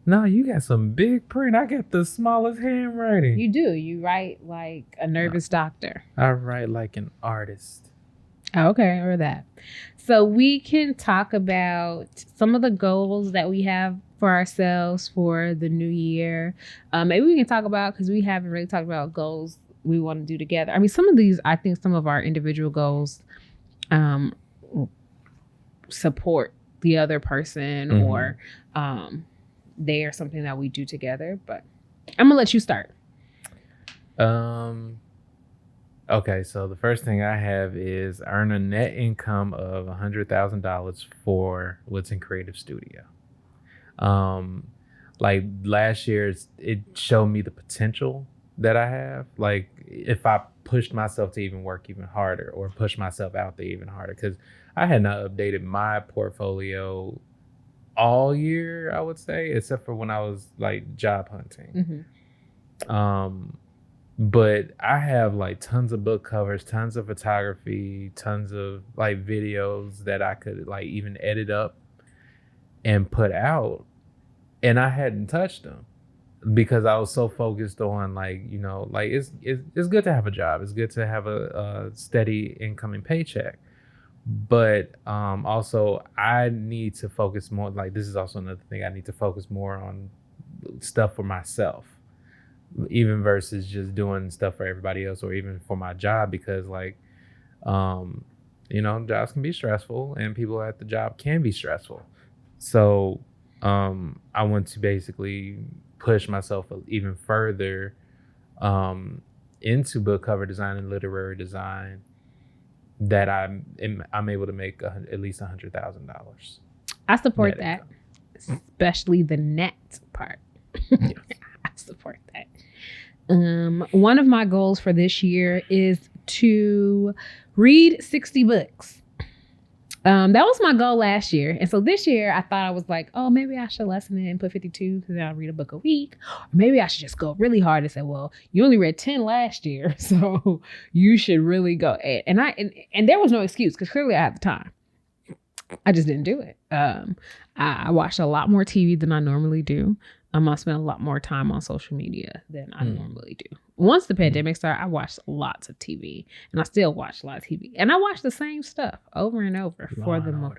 [SPEAKER 2] No, you got some big print. I got the smallest handwriting.
[SPEAKER 1] You do. You write like a nervous doctor.
[SPEAKER 2] I write like an artist.
[SPEAKER 1] Okay, or that. So we can talk about some of the goals that we have for ourselves for the new year. Maybe we can talk about, because we haven't really talked about goals we want to do together. I mean, some of these, I think some of our individual goals support the other person, or they are something that we do together. But I'm gonna let you start.
[SPEAKER 2] Okay, so the first thing I have is earn a net income of $100,000 for what's in Creative Studio. Like last year, it showed me the potential that I have. Like if I pushed myself to even work even harder, or push myself out there even harder, because I had not updated my portfolio all year, I would say, except for when I was like job hunting. But I have like tons of book covers, tons of photography, tons of like videos that I could like even edit up and put out, and I hadn't touched them because I was so focused on like, you know, like it's good to have a job. It's good to have a steady incoming paycheck. But also I need to focus more. Like this is also another thing. I need to focus more on stuff for myself, even versus just doing stuff for everybody else, or even for my job, because like, you know, jobs can be stressful and people at the job can be stressful. So I want to basically push myself even further into book cover design and literary design, that I'm able to make at least $100,000.
[SPEAKER 1] I support that, especially the net part. Yes. I support that. One of my goals for this year is to read 60 books. That was my goal last year. And so this year I thought, I was like, oh, maybe I should lessen it and put 52 because I'll read a book a week. Or maybe I should just go really hard and say, well, you only read 10 last year, so you should really go. And there was no excuse, because clearly I had the time. I just didn't do it. I watched a lot more TV than I normally do. I spent a lot more time on social media than I normally do. Once the pandemic started, I watched lots of TV, and I still watch a lot of TV. And I watch the same stuff over and over for the most.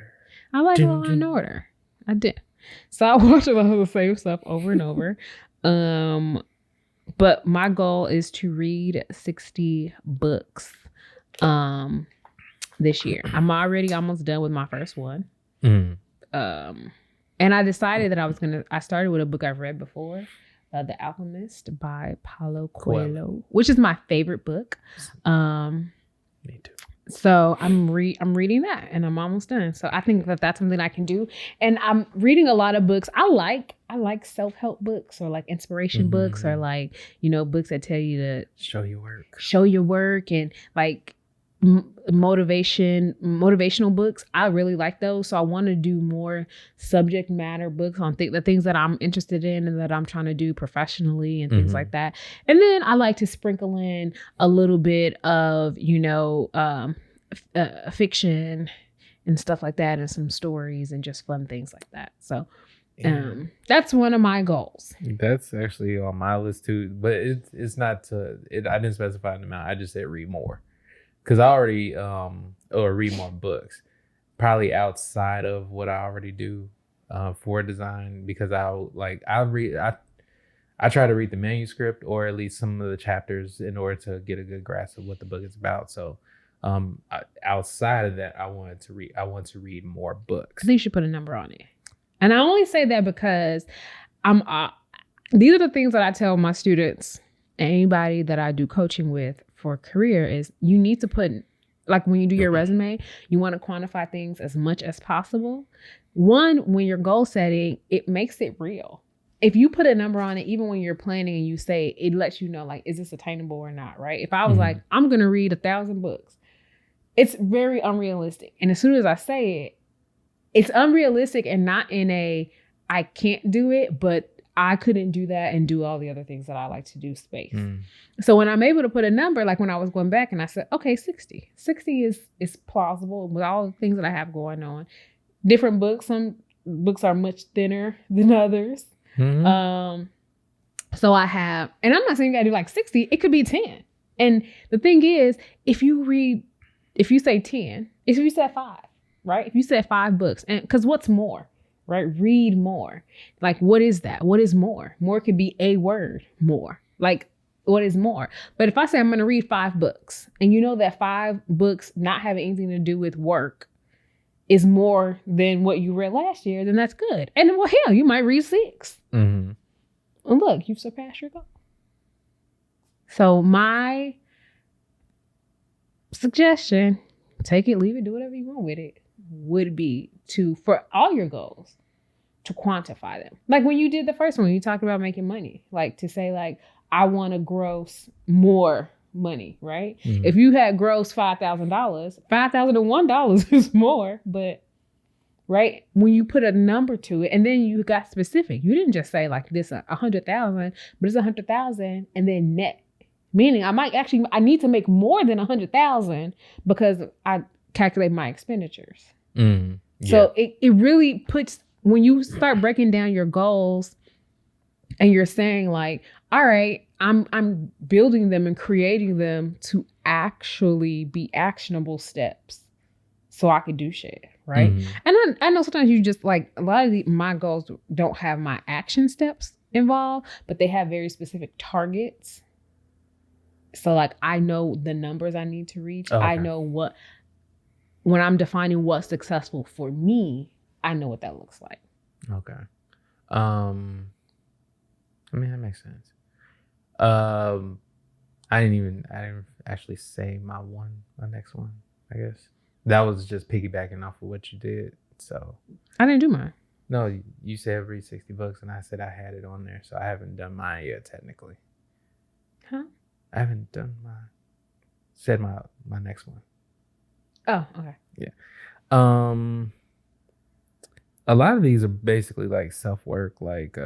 [SPEAKER 1] I like Law and Order. I did. So I watch a lot of the same stuff over and over. But my goal is to read 60 books this year. I'm already almost done with my first one. And I decided that I started with a book I've read before, The Alchemist by Paulo Coelho, which is my favorite book.
[SPEAKER 2] Me too.
[SPEAKER 1] So I'm reading that, and I'm almost done. So I think that that's something I can do. And I'm reading a lot of books. I like self-help books, or like inspiration books, or like, you know, books that tell you to
[SPEAKER 2] show your work,
[SPEAKER 1] and like motivational books. I really like those. So I want to do more subject matter books on the things that I'm interested in and that I'm trying to do professionally and things like that. And then I like to sprinkle in a little bit of, you know, fiction and stuff like that, and some stories and just fun things like that. So that's one of my goals.
[SPEAKER 2] That's actually on my list too, but it's not I didn't specify an amount. I just said read more. Because I already or read more books, probably outside of what I already do for design, because I try to read the manuscript, or at least some of the chapters, in order to get a good grasp of what the book is about. So outside of that, I want to read more books.
[SPEAKER 1] I think you should put a number on it. And I only say that because these are the things that I tell my students, anybody that I do coaching with for career, is you need to put, like when you do your resume, you want to quantify things as much as possible. One, when you're goal setting, it makes it real. If you put a number on it, even when you're planning and you say, it lets you know, like, is this attainable or not, right? If I was like, I'm going to read 1,000 books, it's very unrealistic. And as soon as I say it, it's unrealistic, and not in a, I can't do it, but I couldn't do that and do all the other things that I like to do space. So when I'm able to put a number, like when I was going back and I said, okay, 60 is plausible with all the things that I have going on. Different books, some books are much thinner than others. So I have, and I'm not saying you gotta do like 60, it could be 10. And the thing is, if you say 10, if you said 5, right? If you said 5 books, and because what's more? Right? Read more. Like, what is that? What is more? More could be a word, more. Like, what is more. But if I say I'm going to read 5 books and you know that 5 books not having anything to do with work is more than what you read last year, then that's good. And well, hell, you might read 6. Mm-hmm. And look, you've surpassed your goal. So my suggestion, take it, leave it, do whatever you want with it, would be to, for all your goals, to quantify them. Like when you did the first one, you talked about making money, like to say like, I want to gross more money, right? Mm-hmm. If you had gross $5,000, $5,001 is more, but right, when you put a number to it and then you got specific, you didn't just say like this 100,000, but it's 100,000 and then net, meaning I need to make more than 100,000 because I calculate my expenditures. Mm, yeah. So it really puts, when you start breaking down your goals and you're saying like, all right, I'm building them and creating them to actually be actionable steps so I could do shit, right? Mm-hmm. And I know sometimes you just like, a lot of my goals don't have my action steps involved, but they have very specific targets. So like, I know the numbers I need to reach. Okay. I know when I'm defining what's successful for me, I know what that looks like.
[SPEAKER 2] Okay. I mean, that makes sense. I didn't actually say my next one, I guess. That was just piggybacking off of what you did. So
[SPEAKER 1] I didn't do mine.
[SPEAKER 2] No, you said read 60 books and I said I had it on there. So I haven't done mine yet, technically. Huh? I haven't done said my next one.
[SPEAKER 1] Oh, okay.
[SPEAKER 2] Yeah. A lot of these are basically like self-work, like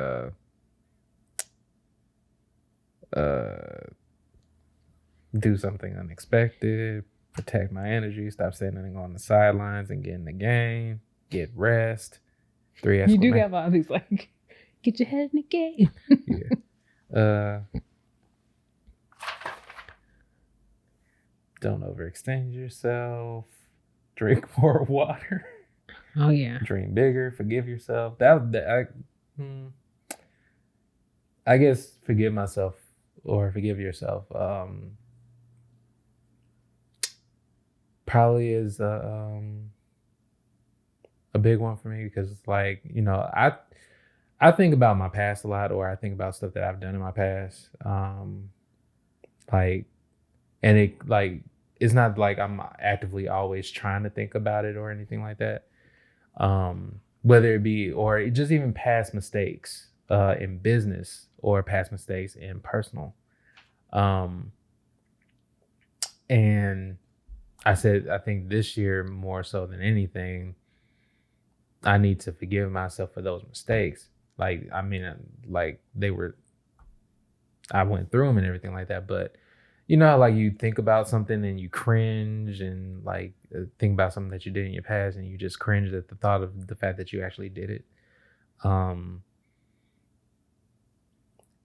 [SPEAKER 2] do something unexpected, protect my energy, stop standing on the sidelines and get in the game, get rest. 3
[SPEAKER 1] You do have all these like, get your head in the game.
[SPEAKER 2] Yeah. Don't overextend yourself. Drink more water.
[SPEAKER 1] Oh yeah.
[SPEAKER 2] Dream bigger. Forgive yourself. I guess forgive myself or forgive yourself. Probably is a big one for me because it's like, you know, I think about my past a lot, or I think about stuff that I've done in my past. And it like, it's not like I'm actively always trying to think about it or anything like that. Whether it be, or just even past mistakes in business or past mistakes in personal. And I think this year more so than anything, I need to forgive myself for those mistakes. Like, I mean, like I went through them and everything like that, but you know how like you think about something and you cringe and like think about something that you did in your past and you just cringe at the thought of the fact that you actually did it.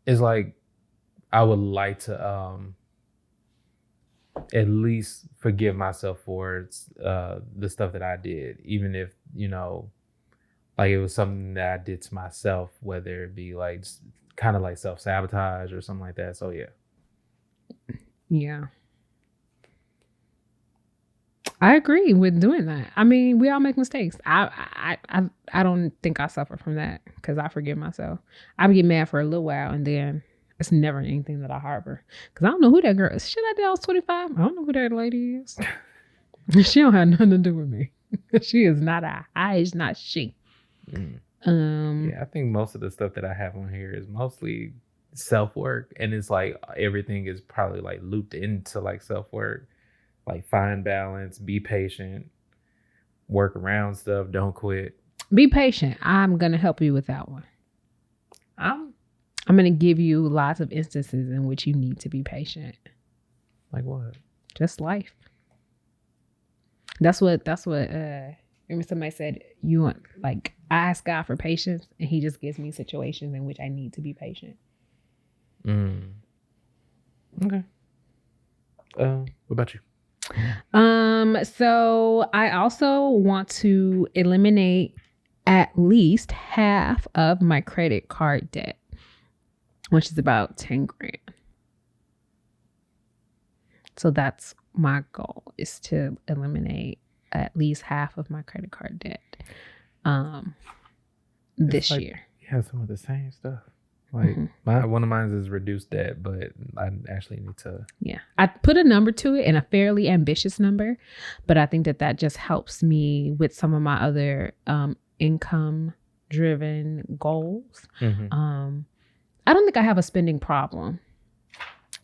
[SPEAKER 2] It's like I would like to at least forgive myself for the stuff that I did, even if, you know, like it was something that I did to myself, whether it be like kind of like self-sabotage or something like that. So yeah.
[SPEAKER 1] Yeah. I agree with doing that. I mean, we all make mistakes. I don't think I suffer from that because I forgive myself. I get mad for a little while and then it's never anything that I harbor. Because I don't know who that girl is. Shit, I did I was 25. I don't know who that lady is. She don't have nothing to do with me. She is not I is not she.
[SPEAKER 2] Yeah, I think most of the stuff that I have on here is mostly self-work, and it's like everything is probably like looped into like self-work, like find balance, be patient, work around stuff, don't quit.
[SPEAKER 1] Be patient. I'm gonna help you with that one. I'm gonna give you lots of instances in which you need to be patient.
[SPEAKER 2] Like what?
[SPEAKER 1] Just life. That's what remember somebody said, you want, like, I ask God for patience and he just gives me situations in which I need to be patient.
[SPEAKER 2] Okay. What about you?
[SPEAKER 1] So I also want to eliminate at least half of my credit card debt, which is about 10 grand. So that's my goal, is to eliminate at least half of my credit card debt this year.
[SPEAKER 2] Yeah, some of the same stuff. Like one of mine is reduced debt, but I actually need to.
[SPEAKER 1] Yeah, I put a number to it, and a fairly ambitious number, but I think that just helps me with some of my other income-driven goals. I don't think I have a spending problem,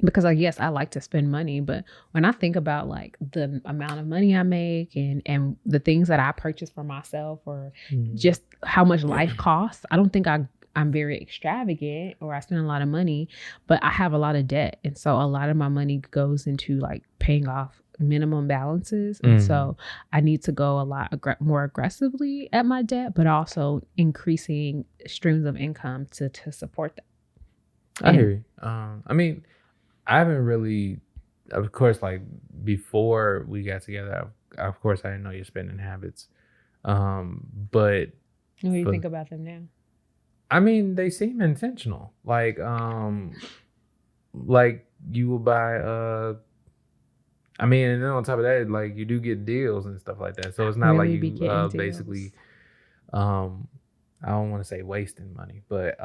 [SPEAKER 1] because yes, I like to spend money, but when I think about like the amount of money I make and the things that I purchase for myself, or just how much life costs, I don't think I'm very extravagant or I spend a lot of money, but I have a lot of debt. And so a lot of my money goes into like paying off minimum balances. And so I need to go a lot more aggressively at my debt, but also increasing streams of income to support that.
[SPEAKER 2] I hear you. I mean, I haven't really, of course, like before we got together, of course, I didn't know your spending habits. But what
[SPEAKER 1] do you think about them now?
[SPEAKER 2] I mean, they seem intentional. Like you will buy I mean, and then on top of that, like you do get deals and stuff like that. So it's not
[SPEAKER 1] really
[SPEAKER 2] like you basically I don't want to say wasting money, but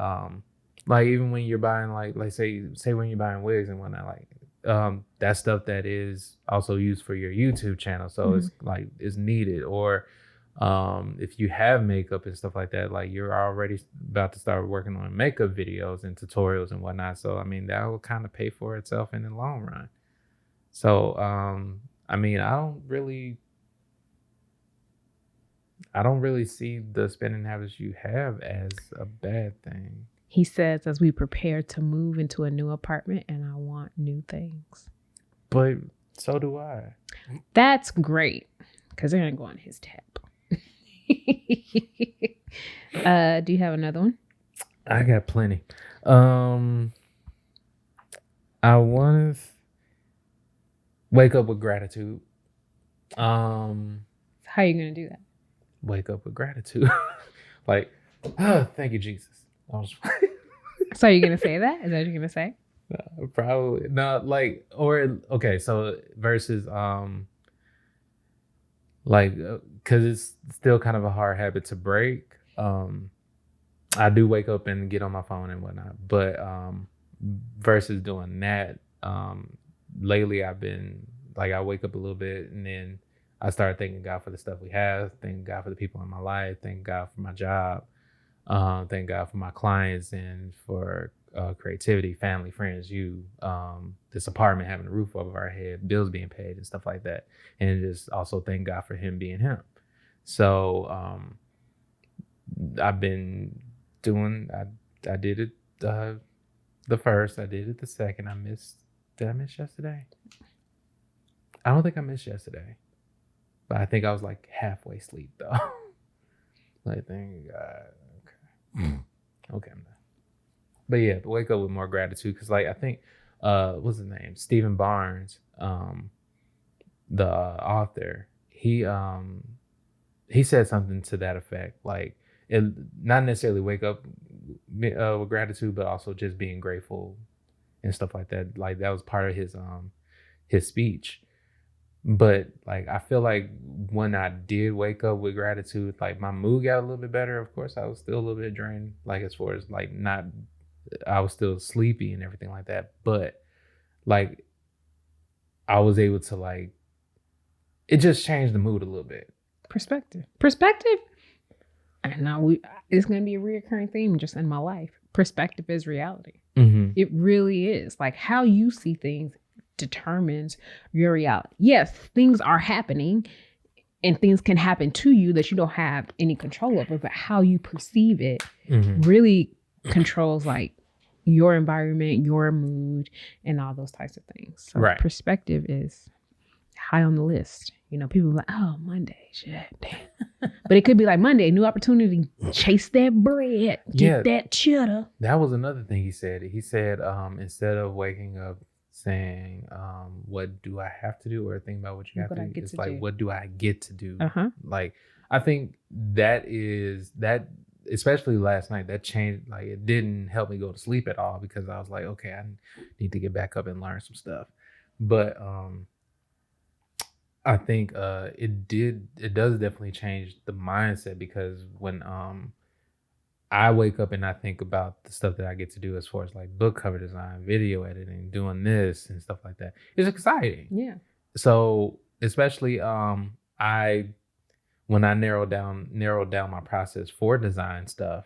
[SPEAKER 2] like even when you're buying like say when you're buying wigs and whatnot, like that stuff that is also used for your YouTube channel. So it's like it's needed. Or if you have makeup and stuff like that, like you're already about to start working on makeup videos and tutorials and whatnot. So I mean, that will kind of pay for itself in the long run. So I mean, I don't really see the spending habits you have as a bad thing.
[SPEAKER 1] He says, as we prepare to move into a new apartment, and I want new things.
[SPEAKER 2] But so do I.
[SPEAKER 1] That's great, because they're going to go on his tab. Do you have another one?
[SPEAKER 2] I got plenty. I want to wake up with gratitude.
[SPEAKER 1] How are you going to do that?
[SPEAKER 2] Wake up with gratitude. Like, oh, thank you, Jesus.
[SPEAKER 1] So you're going to say that? Is that what you're going to say?
[SPEAKER 2] Probably not. Like, or okay, so versus like, because it's still kind of a hard habit to break. I do wake up and get on my phone and whatnot, but versus doing that, lately I've been like, I wake up a little bit and then I start thanking God for the stuff we have, thanking God for the people in my life, thanking God for my job, thank God for my clients and for creativity, family, friends, this apartment, having a roof over our head, bills being paid and stuff like that. And just also thank God for him being him. So I've been doing, I did it the first, I did it the second. Did I miss yesterday? I don't think I missed yesterday, but I think I was like halfway asleep though. Like, thank God. Okay, I'm done. But yeah, wake up with more gratitude, because like I think what's his name, Stephen Barnes, the author, he said something to that effect, like it not necessarily wake up with gratitude, but also just being grateful and stuff like that. Like that was part of his speech. But like I feel like when I did wake up with gratitude, like my mood got a little bit better. Of course, I was still a little bit drained, like as far as like I was still sleepy and everything like that. But like I was able to like, it just changed the mood a little bit.
[SPEAKER 1] Perspective. And now it's going to be a reoccurring theme just in my life. Perspective is reality. Mm-hmm. It really is. Like how you see things determines your reality. Yes, things are happening and things can happen to you that you don't have any control over, but how you perceive it really controls like your environment, your mood, and all those types of things. So right. Perspective is high on the list. You know, people are like, oh, Monday, shit, damn. But it could be like Monday, new opportunity, chase that bread, get that cheddar.
[SPEAKER 2] That was another thing he said. He said, instead of waking up saying, what do I have to do, or think about what you have to do, it's like, what do I get to do? Like, I think that especially last night, that changed. Like, it didn't help me go to sleep at all, because I was like, okay, I need to get back up and learn some stuff. But I think it does definitely change the mindset, because when I wake up and I think about the stuff that I get to do as far as like book cover design, video editing, doing this and stuff like that, it's exciting.
[SPEAKER 1] Yeah.
[SPEAKER 2] So especially I when I narrowed down my process for design stuff,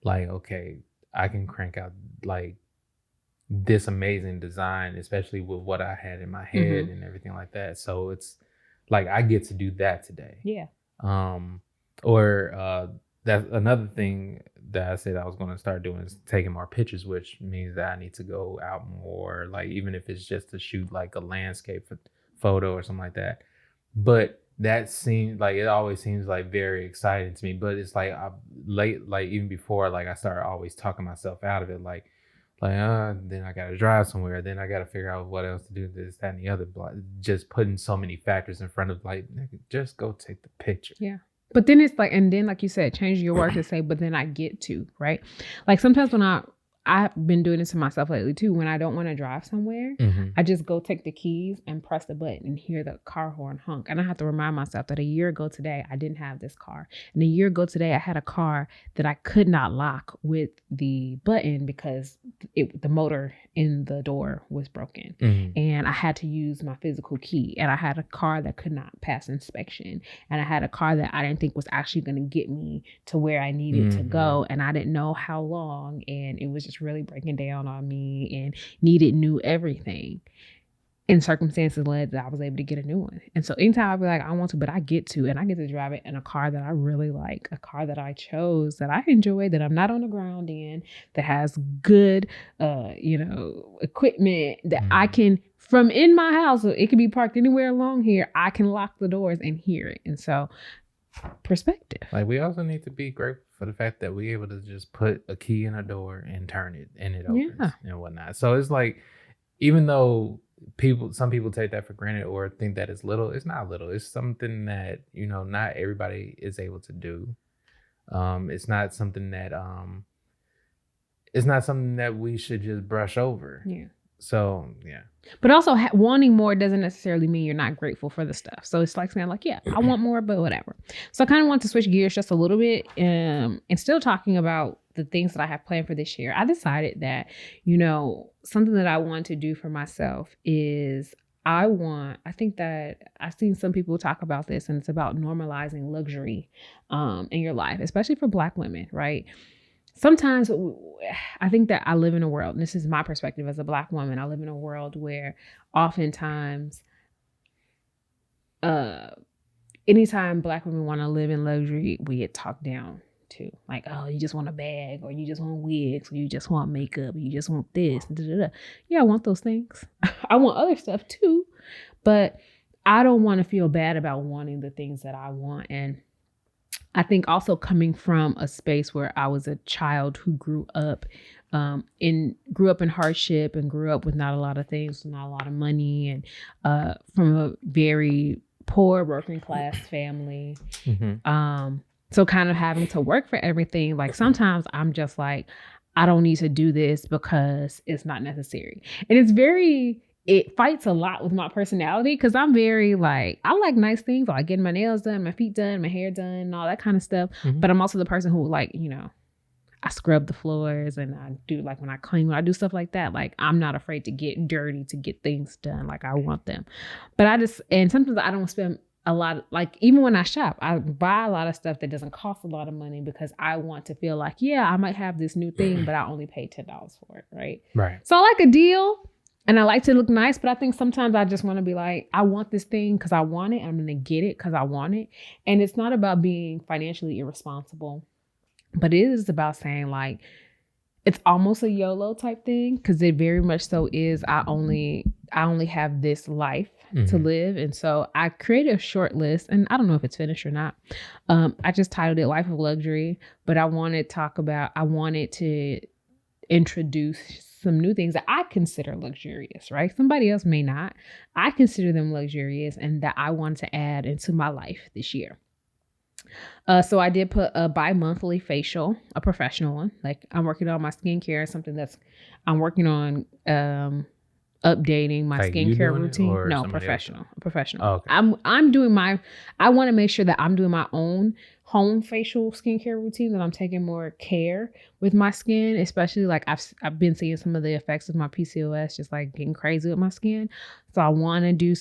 [SPEAKER 2] like, okay, I can crank out like this amazing design, especially with what I had in my head and everything like that. So it's like I get to do that today.
[SPEAKER 1] Yeah.
[SPEAKER 2] Or that's another thing that I said I was going to start doing, is taking more pictures, which means that I need to go out more, like even if it's just to shoot like a landscape photo or something like that. But that seems like, it always seems like very exciting to me. But it's like like even before, like I started always talking myself out of it, like then I gotta drive somewhere, then I gotta figure out what else to do, this, that, and the other. Just putting so many factors in front of, like, just go take the picture.
[SPEAKER 1] Yeah. But then it's like, and then like you said, change your words to say, but then I get to, right? Like sometimes when I've been doing this to myself lately too, when I don't want to drive somewhere, I just go take the keys and press the button and hear the car horn honk. And I have to remind myself that a year ago today, I didn't have this car. And a year ago today, I had a car that I could not lock with the button because the motor in the door was broken. And I had to use my physical key. And I had a car that could not pass inspection. And I had a car that I didn't think was actually going to get me to where I needed to go. And I didn't know how long. And it was just really breaking down on me and needed new everything. And circumstances led that I was able to get a new one. And so anytime I be like, I want to, but I get to, and I get to drive it in a car that I really like, a car that I chose, that I enjoy, that I'm not on the ground in, that has good, equipment that I can, from in my house, so it can be parked anywhere along here, I can lock the doors and hear it. And so perspective.
[SPEAKER 2] Like, we also need to be grateful for the fact that we're able to just put a key in a door and turn it, and it opens and whatnot. So it's like, even though some people take that for granted or think that it's little, it's not little. It's something that, not everybody is able to do. It's not something that we should just brush over.
[SPEAKER 1] Yeah.
[SPEAKER 2] So, yeah.
[SPEAKER 1] But also wanting more doesn't necessarily mean you're not grateful for the stuff. So it's like saying like, yeah, I want more, but whatever. So I kind of want to switch gears just a little bit and still talking about the things that I have planned for this year. I decided that, something that I want to do for myself is I think that I've seen some people talk about this, and it's about normalizing luxury in your life, especially for Black women, right? Sometimes I think that I live in a world, and this is my perspective as a Black woman, I live in a world where oftentimes, anytime Black women want to live in luxury, we get talked down to. Like, oh, you just want a bag, or you just want wigs, or you just want makeup, or you just want this. Yeah, I want those things. I want other stuff too, but I don't want to feel bad about wanting the things that I want. And I think also coming from a space where I was a child who grew up in hardship and grew up with not a lot of things, not a lot of money, and from a very poor working class family. So kind of having to work for everything. Like sometimes I'm just like, I don't need to do this because it's not necessary. And it fights a lot with my personality, because I'm very like, I like nice things, like getting my nails done, my feet done, my hair done, and all that kind of stuff. But I'm also the person who like, I scrub the floors, and I do like when I do stuff like that, like I'm not afraid to get dirty to get things done like I want them. But and sometimes I don't spend a lot, like even when I shop, I buy a lot of stuff that doesn't cost a lot of money because I want to feel like, yeah, I might have this new thing, but I only paid $10 for it, right?
[SPEAKER 2] Right.
[SPEAKER 1] So I like a deal. And I like to look nice, but I think sometimes I just want to be like, I want this thing because I want it. I'm going to get it because I want it. And it's not about being financially irresponsible, but it is about saying like, it's almost a YOLO type thing, because it very much so is. I only have this life to live. And so I created a short list, and I don't know if it's finished or not. I just titled it Life of Luxury, but I wanted to introduce some new things that I consider luxurious, right? Somebody else may not. I consider them luxurious, and that I want to add into my life this year. So I did put a bi-monthly facial, a professional one. Like I'm working on my skincare, something that's I'm working on updating my
[SPEAKER 2] like
[SPEAKER 1] skincare routine. No, professional. Oh, okay. I'm doing I want to make sure that I'm doing my own home facial skincare routine, that I'm taking more care with my skin, especially like I've been seeing some of the effects of my PCOS just like getting crazy with my skin. So I want to do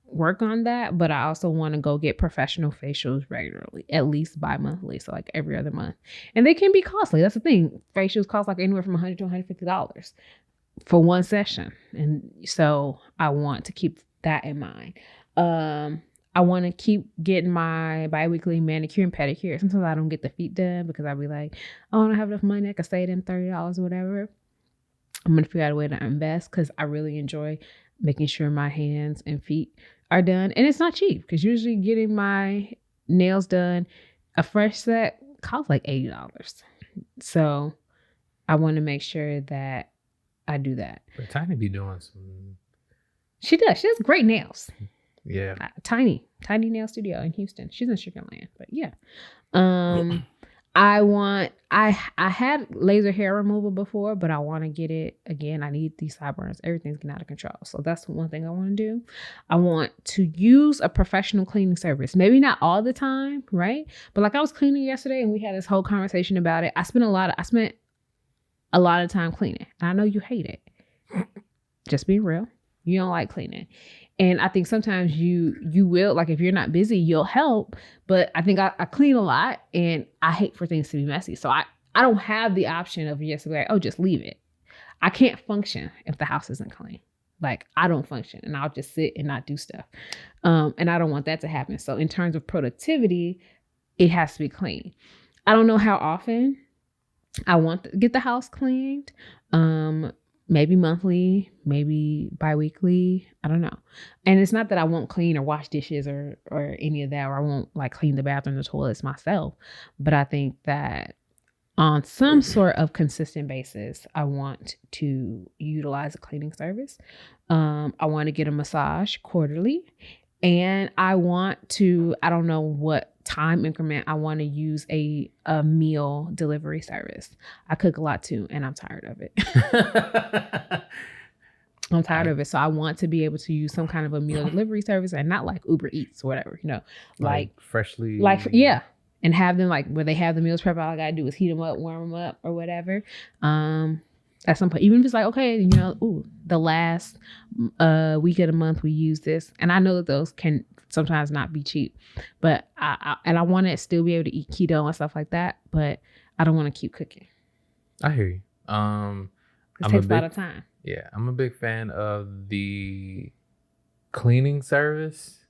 [SPEAKER 1] work on that, but I also want to go get professional facials regularly, at least bi-monthly, so like every other month. And they can be costly. That's the thing. Facials cost like anywhere from $100 to $150 for one session. And so I want to keep that in mind. I want to keep getting my bi-weekly manicure and pedicure. Sometimes I don't get the feet done because I'll be like, oh, I don't have enough money. I can save them $30 or whatever. I'm going to figure out a way to invest because I really enjoy making sure my hands and feet are done. And it's not cheap because usually getting my nails done, a fresh set costs like $80. So I want to make sure that I do that.
[SPEAKER 2] But Tiny be doing some.
[SPEAKER 1] She does. She has great nails.
[SPEAKER 2] Yeah.
[SPEAKER 1] Tiny nail studio in Houston. She's in Sugarland, but yeah. I had laser hair removal before, but I want to get it again. I need these sideburns. Everything's getting out of control. So that's one thing I want to do. I want to use a professional cleaning service. Maybe not all the time, right? But like I was cleaning yesterday and we had this whole conversation about it. I spent a lot of time cleaning. And I know you hate it. Just being real. You don't like cleaning. And I think sometimes you will, like if you're not busy, you'll help. But I think I clean a lot and I hate for things to be messy. So I don't have the option of just like, oh, just leave it. I can't function if the house isn't clean. Like I don't function and I'll just sit and not do stuff. And I don't want that to happen. So in terms of productivity, it has to be clean. I don't know how often I want to get the house cleaned. Maybe monthly, maybe bi-weekly. I don't know. And it's not that I won't clean or wash dishes or any of that, or I won't like clean the bathroom, the toilets myself. But I think that on some sort of consistent basis, I want to utilize a cleaning service. I want to get a massage quarterly. And I want to, I don't know what time increment, I want to use a meal delivery service. I cook a lot too, and I'm tired of it. I'm tired of it. So I want to be able to use some kind of a meal delivery service and not like Uber Eats or whatever, like
[SPEAKER 2] freshly.
[SPEAKER 1] Yeah. And have them like where they have the meals prep. All I got to do is heat them up, warm them up or whatever. At some point, even if it's like, okay, the last week of the month we use this. And I know that those can sometimes not be cheap, but I want to still be able to eat keto and stuff like that, but I don't want to keep cooking.
[SPEAKER 2] I hear you.
[SPEAKER 1] It takes a lot of time.
[SPEAKER 2] Yeah, I'm a big fan of the cleaning service,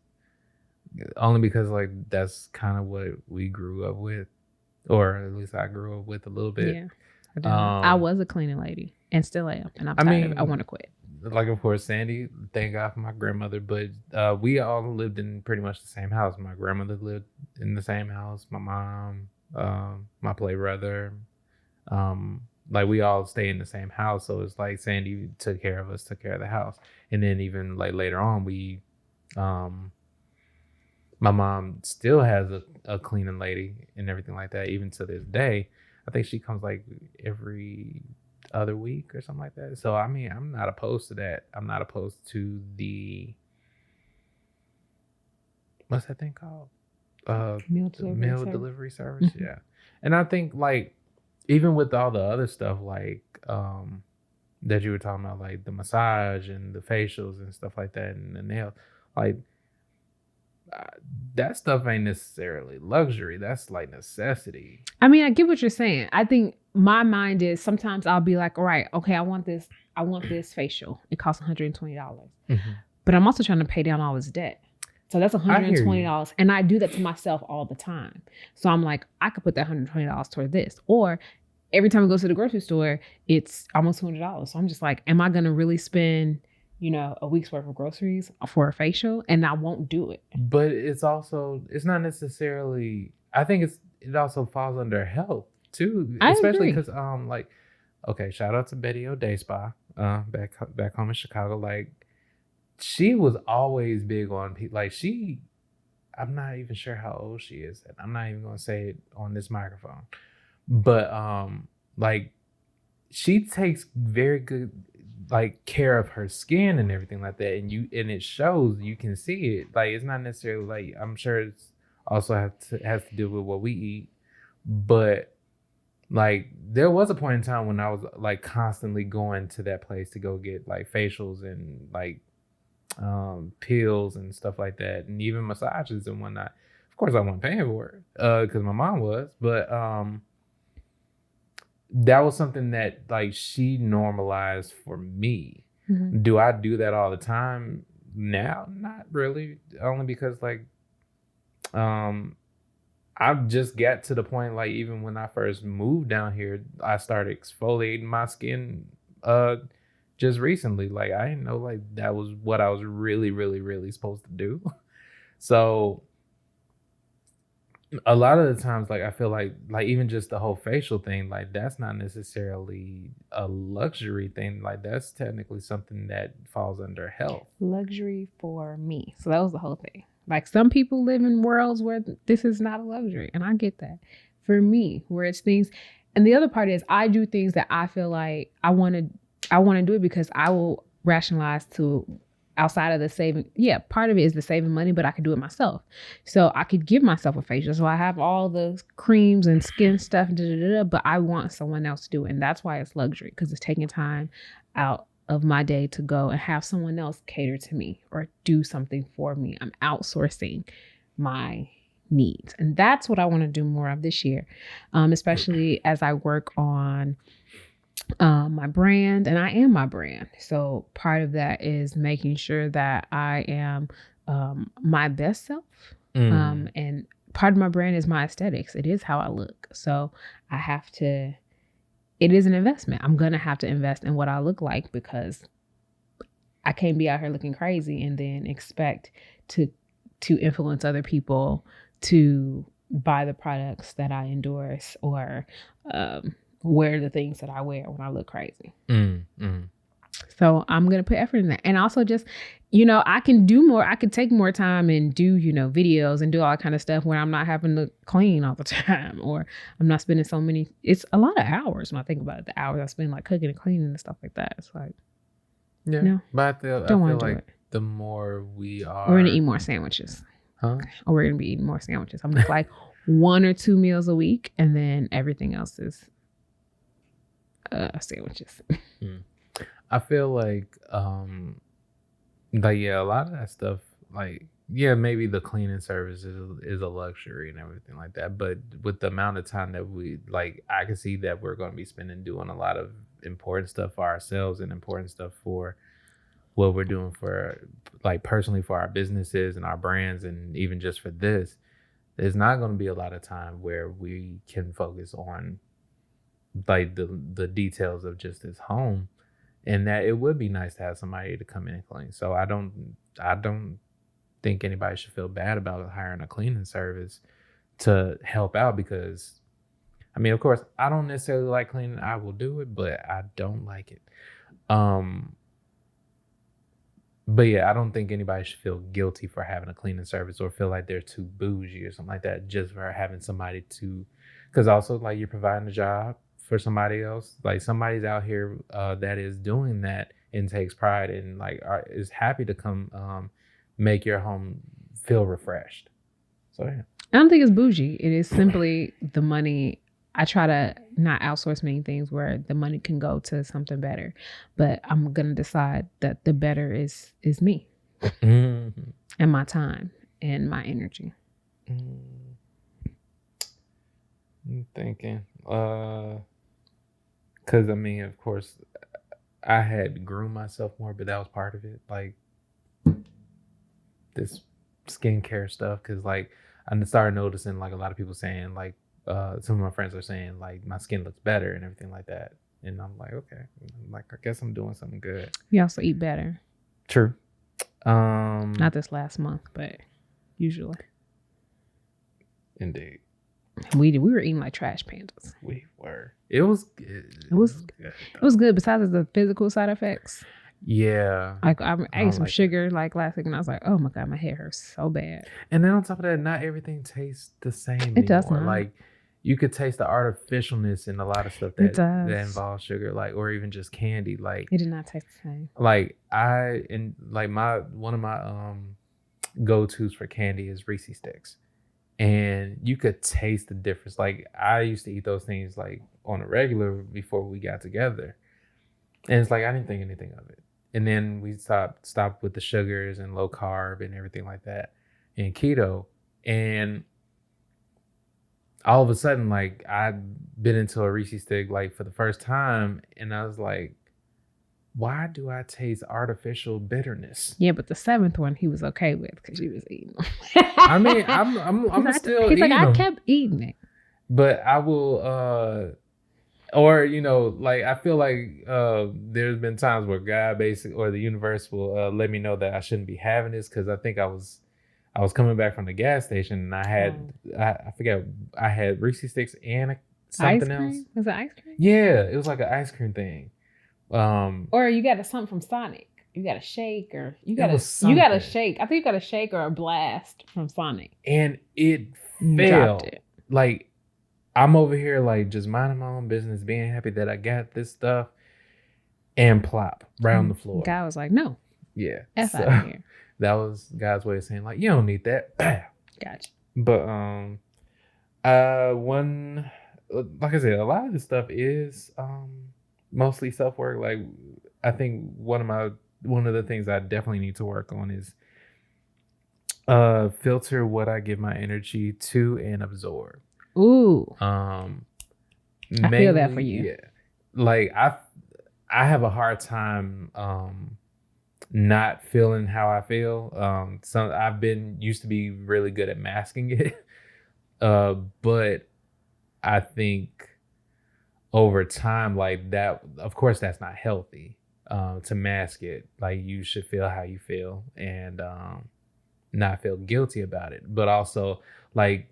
[SPEAKER 2] only because like that's kind of what we grew up with, or at least I grew up with a little bit.
[SPEAKER 1] Yeah. I was a cleaning lady and still am, and I'm tired of it. I want to quit.
[SPEAKER 2] Like, of course, Sandy, thank God for my grandmother, but we all lived in pretty much the same house. My grandmother lived in the same house, my mom, my play brother, like we all stay in the same house. So it's like Sandy took care of us, took care of the house. And then even like later on, my mom still has a cleaning lady and everything like that, even to this day. I think she comes like every other week or something like that. So I mean, I'm not opposed to that. I'm not opposed to the what's that thing called? Meal delivery service. Mm-hmm. Yeah. And I think like even with all the other stuff like that you were talking about, like the massage and the facials and stuff like that and the nails, like that stuff ain't necessarily luxury. That's like necessity.
[SPEAKER 1] I mean, I get what you're saying. I think my mind is sometimes I'll be like, all right, okay, I want this facial. It costs $120. Mm-hmm. But I'm also trying to pay down all this debt. So that's $120. And I do that to myself all the time. So I'm like, I could put that $120 toward this. Or every time I go to the grocery store, it's almost $200. So I'm just like, am I going to really spend a week's worth of groceries for a facial? And I won't do it.
[SPEAKER 2] But it's not necessarily, I think it also falls under health too. Especially because okay, shout out to Betty O'Day Spa, back home in Chicago. Like she was always big on people. Like I'm not even sure how old she is. And I'm not even going to say it on this microphone, but like she takes very good like care of her skin and everything like that, and it shows. You can see it. Like it's not necessarily like, I'm sure it's also has to do with what we eat, but like there was a point in time when I was like constantly going to that place to go get like facials and like pills and stuff like that, and even massages and whatnot. Of course, I wasn't paying for it because my mom was, but that was something that like she normalized for me. Mm-hmm. Do I do that all the time now? Not really. Only because like I've just got to the point, like even when I first moved down here, I started exfoliating my skin just recently. Like I didn't know like that was what I was really, really, really supposed to do. So a lot of the times, like I feel like even just the whole facial thing, like that's not necessarily a luxury thing. Like that's technically something that falls under health.
[SPEAKER 1] Luxury for me. So that was the whole thing. Like some people live in worlds where this is not a luxury, and I get that. For me, where it's things, and the other part is I do things that I feel like I want to do it because I will rationalize to. Outside of the saving, part of it is the saving money, but I could do it myself. So I could give myself a facial. So I have all the creams and skin stuff, but I want someone else to do it. And that's why it's luxury, because it's taking time out of my day to go and have someone else cater to me or do something for me. I'm outsourcing my needs. And that's what I want to do more of this year, especially as I work on my brand, and I am my brand. So part of that is making sure that I am my best self. And part of my brand is my aesthetics. It is how I look. So I have to, it is an investment. I'm going to have to invest in what I look like, because I can't be out here looking crazy and then expect to influence other people to buy the products that I endorse or wear the things that I wear when I look crazy. So I'm going to put effort in that. And also just, I can do more. I could take more time and do, videos and do all that kind of stuff where I'm not having to clean all the time, or I'm not spending it's a lot of hours when I think about it, the hours I spend like cooking and cleaning and stuff like that. It's like,
[SPEAKER 2] but I feel like the more we are,
[SPEAKER 1] we're going to eat more sandwiches. Or we're going to be eating more sandwiches. I'm just like 1 or 2 meals a week, and then everything else is sandwiches.
[SPEAKER 2] I feel like a lot of that stuff, like maybe the cleaning service is a luxury and everything like that, but with the amount of time that we like, I can see that we're going to be spending doing a lot of important stuff for ourselves and important stuff for what we're doing for like personally for our businesses and our brands, and even just for this, there's not going to be a lot of time where we can focus on like the details of just this home, and that it would be nice to have somebody to come in and clean. So I don't think anybody should feel bad about hiring a cleaning service to help out, because I mean, of course, I don't necessarily like cleaning. I will do it, but I don't like it. But I don't think anybody should feel guilty for having a cleaning service or feel like they're too bougie or something like that just for having somebody to, because also like you're providing a job for somebody else. Like somebody's out here that is doing that and takes pride and like is happy to come make your home feel refreshed. So I
[SPEAKER 1] don't think it's bougie. It is simply the money. I try to not outsource many things where the money can go to something better, but I'm gonna decide that the better is me and my time and my energy.
[SPEAKER 2] I'm thinking, because I mean, of course, I had groomed myself more, but that was part of it, like this skincare stuff. Because like I started noticing like a lot of people saying like. Some of my friends are saying like my skin looks better and everything like that, and I'm like, okay, like I guess I'm doing something good.
[SPEAKER 1] You also eat better.
[SPEAKER 2] True.
[SPEAKER 1] Not this last month, but usually.
[SPEAKER 2] Indeed.
[SPEAKER 1] We were eating like trash pandas.
[SPEAKER 2] We were. It was good.
[SPEAKER 1] It was good. Besides the physical side effects.
[SPEAKER 2] Yeah.
[SPEAKER 1] Like I ate some sugar like last week, and I was like, oh my God, my hair hurts so bad.
[SPEAKER 2] And then on top of that, not everything tastes the same.
[SPEAKER 1] It does not.
[SPEAKER 2] Like you could taste the artificialness in a lot of stuff that involves sugar, like, or even just candy. Like,
[SPEAKER 1] it did not taste the same.
[SPEAKER 2] Like one of my go-tos for candy is Reese's Sticks, and you could taste the difference. Like, I used to eat those things like on a regular before we got together, and it's like I didn't think anything of it. And then we stopped with the sugars and low carb and everything like that, and keto, and all of a sudden, like, I'd been into a Reese's Stick like for the first time, and I was like, why do I taste artificial bitterness?
[SPEAKER 1] Yeah, but the 7th one he was okay with because he was eating them.
[SPEAKER 2] I mean, I'm still
[SPEAKER 1] he's
[SPEAKER 2] eating
[SPEAKER 1] like, I
[SPEAKER 2] them,
[SPEAKER 1] kept eating it.
[SPEAKER 2] but I will, or, you know, like, I feel like there's been times where God basically, or the universe will let me know that I shouldn't be having this, because I think I was coming back from the gas station and I had I forget, I had Reese's Sticks and something else.
[SPEAKER 1] Was it ice cream?
[SPEAKER 2] Yeah, it was like an ice cream thing.
[SPEAKER 1] Or you got something from Sonic. You got a shake, or you got a shake. I think you got a shake or a blast from Sonic.
[SPEAKER 2] And it failed. It. Like, I'm over here like just minding my own business, being happy that I got this stuff, and plop right on the floor.
[SPEAKER 1] God was like, no.
[SPEAKER 2] Yeah.
[SPEAKER 1] F out of here.
[SPEAKER 2] That was God's way of saying, like, you don't need that.
[SPEAKER 1] Gotcha.
[SPEAKER 2] But one, like I said, a lot of this stuff is mostly self-work. Like, I think one of the things I definitely need to work on is filter what I give my energy to and absorb.
[SPEAKER 1] Ooh.
[SPEAKER 2] I
[SPEAKER 1] feel that for you.
[SPEAKER 2] Yeah. Like, I have a hard time not feeling how I feel. I've been used to be really good at masking it. But I think over time, like, that, of course, that's not healthy to mask it. Like, you should feel how you feel and not feel guilty about it. But also, like,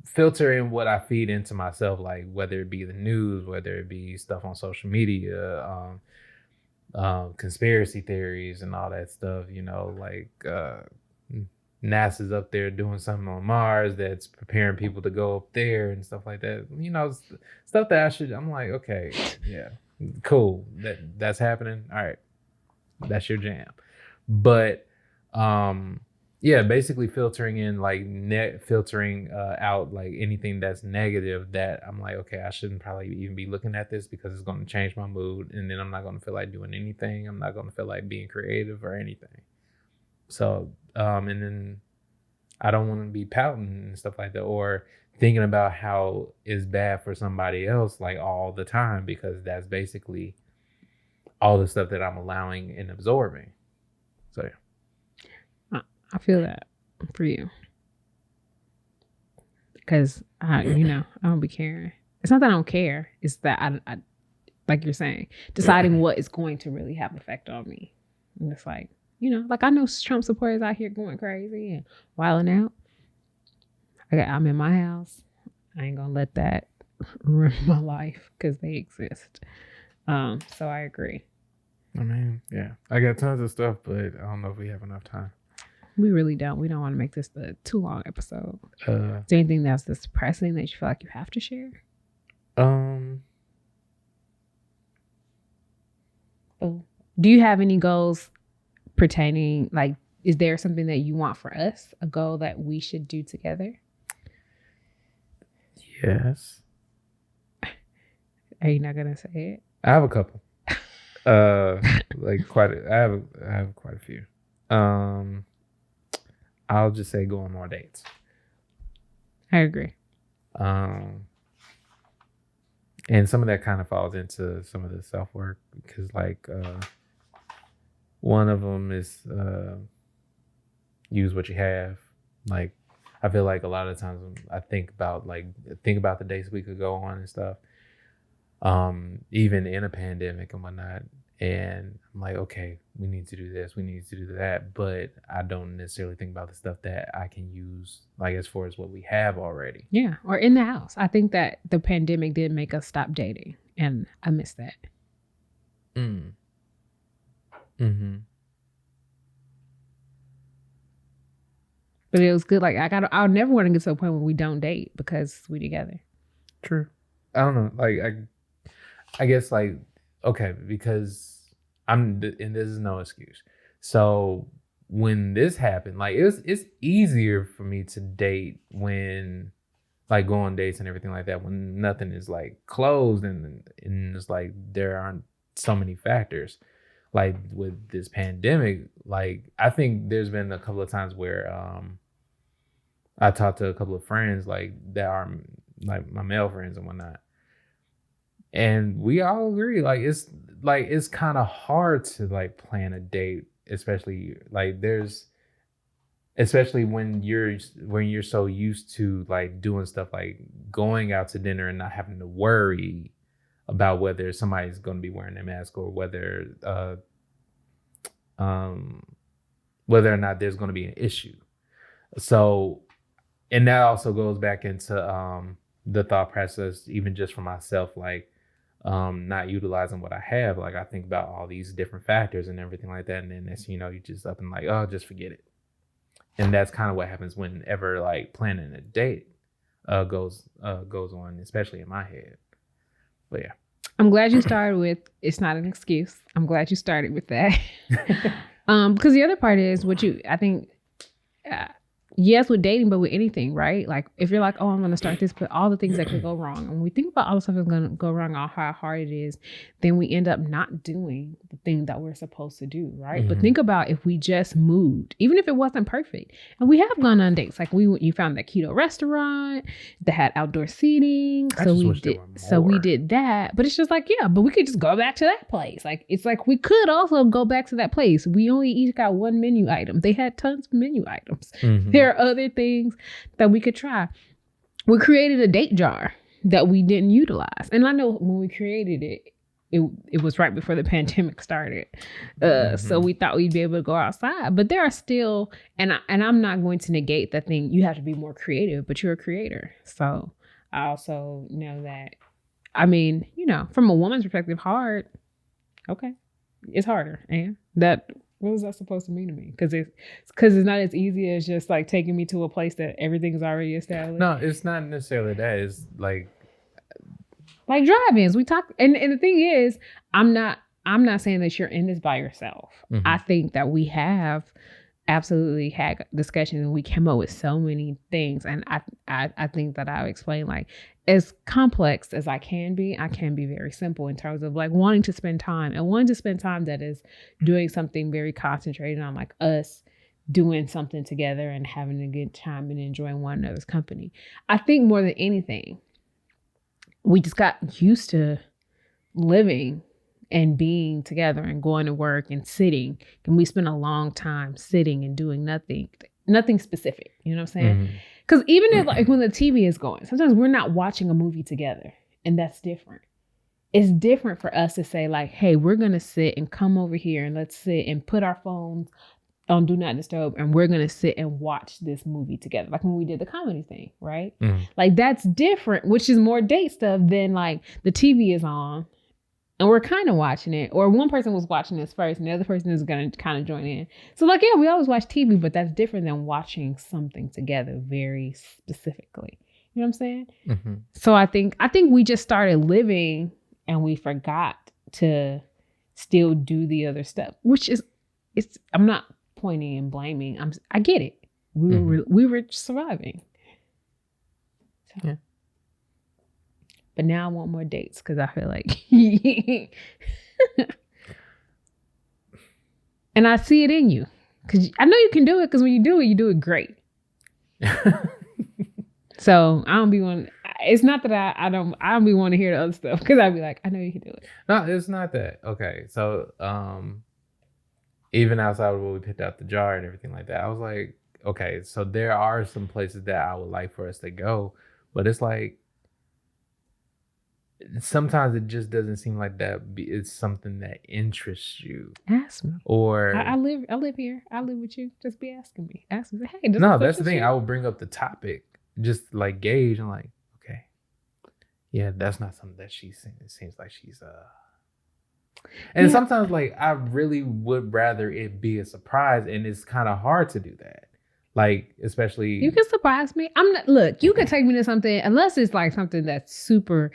[SPEAKER 2] filtering what I feed into myself, like whether it be the news, whether it be stuff on social media, conspiracy theories and all that stuff, you know, like NASA's up there doing something on Mars that's preparing people to go up there and stuff like that. You know, stuff that I'm like, okay, yeah, cool. That's happening. All right. That's your jam. But yeah, basically filtering in, like, filtering out like anything that's negative that I'm like, okay, I shouldn't probably even be looking at this because it's going to change my mood, and then I'm not going to feel like doing anything. I'm not going to feel like being creative or anything. So and then I don't want to be pouting and stuff like that, or thinking about how it's bad for somebody else like all the time, because that's basically all the stuff that I'm allowing and absorbing. So yeah.
[SPEAKER 1] I feel that for you, because I don't be caring. It's not that I don't care. It's that I like you're saying, deciding what is going to really have effect on me. And it's like, like, I know Trump supporters out here going crazy and wilding out. I'm in my house. I ain't gonna let that ruin my life because they exist. So I agree.
[SPEAKER 2] I mean, yeah, I got tons of stuff, but I don't know if we have enough time.
[SPEAKER 1] We really don't. We don't want to make this a too long episode. Is there anything that's depressing that you feel like you have to share? Do you have any goals pertaining, like, is there something that you want for us? A goal that we should do together?
[SPEAKER 2] Yes.
[SPEAKER 1] Are you not gonna say it?
[SPEAKER 2] I have a couple. Like, I have quite a few. I'll just say go on more dates.
[SPEAKER 1] I agree.
[SPEAKER 2] And some of that kind of falls into some of the self-work, because, like, one of them is use what you have. Like, I feel like a lot of times I think about the days we could go on and stuff, even in a pandemic and whatnot. And I'm like, okay, we need to do this, we need to do that. But I don't necessarily think about the stuff that I can use, like, as far as what we have already.
[SPEAKER 1] Yeah, or in the house. I think that the pandemic did make us stop dating, and I miss that. But it was good. Like I'll never want to get to a point where we don't date because we together.
[SPEAKER 2] True. I don't know. Like I guess like okay, because and this is no excuse. So when this happened, like it's easier for me to date when like go on dates and everything like that when nothing is like closed and it's like there aren't so many factors. Like with this pandemic, like I think there's been a couple of times where I talked to a couple of friends like that are like my male friends and whatnot. And we all agree, like it's kind of hard to like plan a date, especially like especially when you're so used to like doing stuff like going out to dinner and not having to worry about whether somebody's going to be wearing a mask or whether or not there's going to be an issue. So, and that also goes back into the thought process, even just for myself, like not utilizing what I have. Like I think about all these different factors and everything like that, and then next you just up and like, oh, just forget it. And that's kind of what happens whenever like planning a date goes on, especially in my head. But yeah.
[SPEAKER 1] I'm glad you started with it's not an excuse. I'm glad you started with that. Because the other part is I think yes, with dating, but with anything, right? Like if you're like, oh, I'm going to start this, but all the things that could go wrong. And when we think about all the stuff that's going to go wrong, or how hard it is, then we end up not doing the thing that we're supposed to do, right? Mm-hmm. But think about if we just moved, even if it wasn't perfect. And we have gone on dates. Like you found that keto restaurant that had outdoor seating. So we did that. But it's just like, yeah, but we could just go back to that place. Like it's like we could also go back to that place. We only each got one menu item. They had tons of menu items. Mm-hmm. There are other things that we could try. We created a date jar that we didn't utilize. And I know when we created it was right before the pandemic started. So we thought we'd be able to go outside. But there are still, and I'm not going to negate that thing, you have to be more creative, but you're a creator. So I also know that, I mean, from a woman's perspective, hard. Okay. It's harder. And what was that supposed to mean to me? Because it's not as easy as just like taking me to a place that everything's already established.
[SPEAKER 2] No, it's not necessarily that. It's like
[SPEAKER 1] drive-ins. We talk, and the thing is, I'm not saying that you're in this by yourself. Mm-hmm. I think that we have absolutely had discussions and we came up with so many things, and I think that I've explained, like, as complex as I can be very simple in terms of like wanting to spend time that is doing something very concentrated on, like us doing something together and having a good time and enjoying one another's company. I think more than anything, we just got used to living and being together and going to work and sitting. And we spend a long time sitting and doing nothing specific. You know what I'm saying? Because even if like when the TV is going, sometimes we're not watching a movie together, and that's different. It's different for us to say like, hey, we're going to sit and come over here and let's sit and put our phones on Do Not Disturb, and we're going to sit and watch this movie together. Like when we did the comedy thing, right? Like that's different, which is more date stuff than like the TV is on and we're kind of watching it, or one person was watching this first and the other person is going to kind of join in. So like, yeah, we always watch TV, but that's different than watching something together very specifically. You know what I'm saying? Mm-hmm. So I think we just started living and we forgot to still do the other stuff, which is, I'm not pointing and blaming. I get it. We were surviving. So. Yeah. But now I want more dates because I feel like, and I see it in you because I know you can do it, because when you do it great. So I don't be one. It's not that I don't be want to hear the other stuff, because I'd be like, I know you can do it.
[SPEAKER 2] No, it's not that. Okay, so even outside of what we picked out the jar and everything like that, I was like, okay, so there are some places that I would like for us to go, but it's like, sometimes it just doesn't seem like that it's something that interests you.
[SPEAKER 1] Ask me.
[SPEAKER 2] Or
[SPEAKER 1] I live here. I live with you. Just be asking me. Ask me. Hey,
[SPEAKER 2] no, that's the thing. I would bring up the topic, just like gauge and like, okay, yeah, that's not something that she's saying. It seems like she's and sometimes like I really would rather it be a surprise, and it's kind of hard to do that. Like, especially
[SPEAKER 1] you can surprise me. I'm not. Look, you can take me to something unless it's like something that's super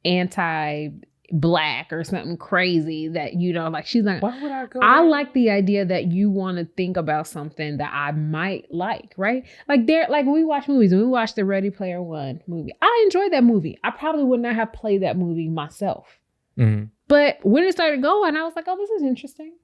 [SPEAKER 1] anti-black or something crazy that like. She's like,
[SPEAKER 2] why would I go?
[SPEAKER 1] I like the idea that you want to think about something that I might like, right? Like when we watch movies, when we watch the Ready Player One movie, I enjoyed that movie. I probably would not have played that movie myself, but when it started going, I was like, oh, this is interesting.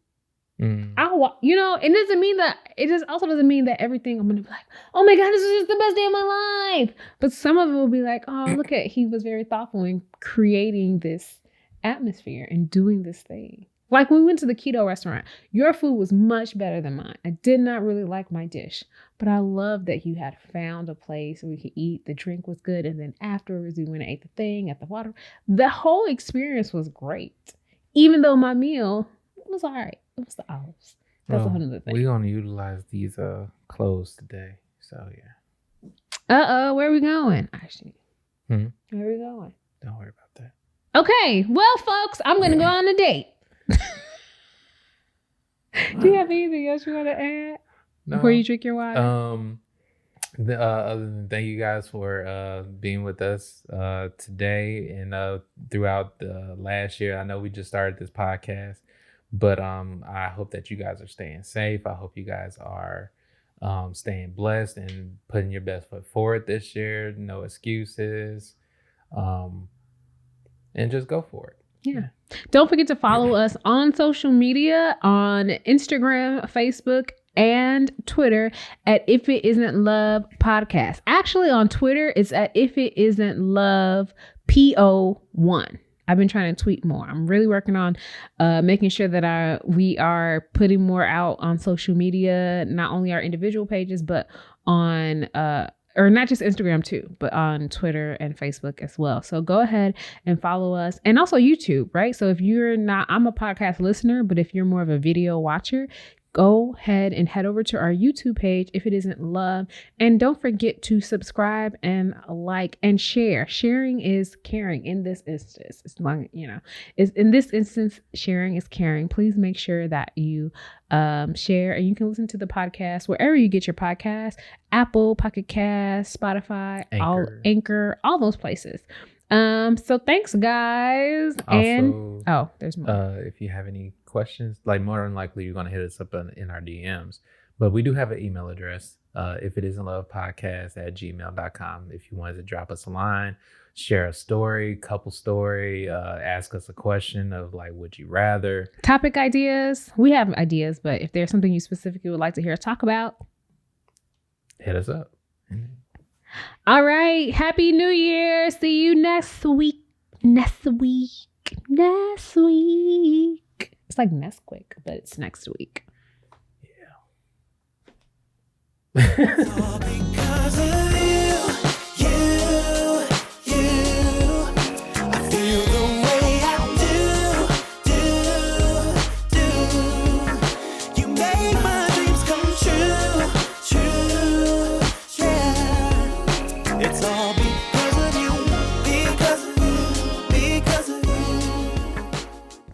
[SPEAKER 1] And it just also doesn't mean that everything I'm gonna be like, oh my god, this is just the best day of my life. But some of it will be like, oh, look at, he was very thoughtful in creating this atmosphere and doing this thing. Like when we went to the keto restaurant, your food was much better than mine. I did not really like my dish, but I love that you had found a place where we could eat. The drink was good, and then afterwards we went and ate the thing at the water. The whole experience was great, even though my meal was all right. It was the olives. That's another thing.
[SPEAKER 2] We're gonna utilize these clothes today. So yeah.
[SPEAKER 1] Where are we going? Actually. Where are we going?
[SPEAKER 2] Don't worry about that.
[SPEAKER 1] Okay. Well, folks, I'm gonna go on a date. Do you have anything else you want to add before you drink your water?
[SPEAKER 2] Other than thank you guys for being with us today and throughout the last year. I know we just started this podcast. But I hope that you guys are staying safe. I hope you guys are staying blessed and putting your best foot forward this year. No excuses. And just go for it.
[SPEAKER 1] Yeah. Don't forget to follow us on social media, on Instagram, Facebook, and Twitter at If It Isn't Love Podcast. Actually, on Twitter, it's at If It Isn't Love PO1. I've been trying to tweet more. I'm really working on making sure that we are putting more out on social media, not only our individual pages, but on, or not just Instagram too, but on Twitter and Facebook as well. So go ahead and follow us, and also YouTube, right? So if you're not, I'm a podcast listener, but if you're more of a video watcher, go ahead and head over to our YouTube page, If It Isn't Love. And don't forget to subscribe and like and share. Sharing is caring in this instance. It's long, in this instance, sharing is caring. Please make sure that you share, and you can listen to the podcast wherever you get your podcast: Apple, Pocket Cast, Spotify, Anchor, all those places. So thanks, guys. Also, and there's more.
[SPEAKER 2] If you have any questions, like more than likely you're going to hit us up in our DMs, but we do have an email address, ifitisn'tlovepodcast@gmail.com. If you wanted to drop us a line, share a story, couple story, ask us a question of like, would you rather?
[SPEAKER 1] Topic ideas. We have ideas, but if there's something you specifically would like to hear us talk about,
[SPEAKER 2] hit us up.
[SPEAKER 1] All right. Happy New Year. See you next week. Next week. It's like Nesquik, but it's next week.
[SPEAKER 2] Yeah.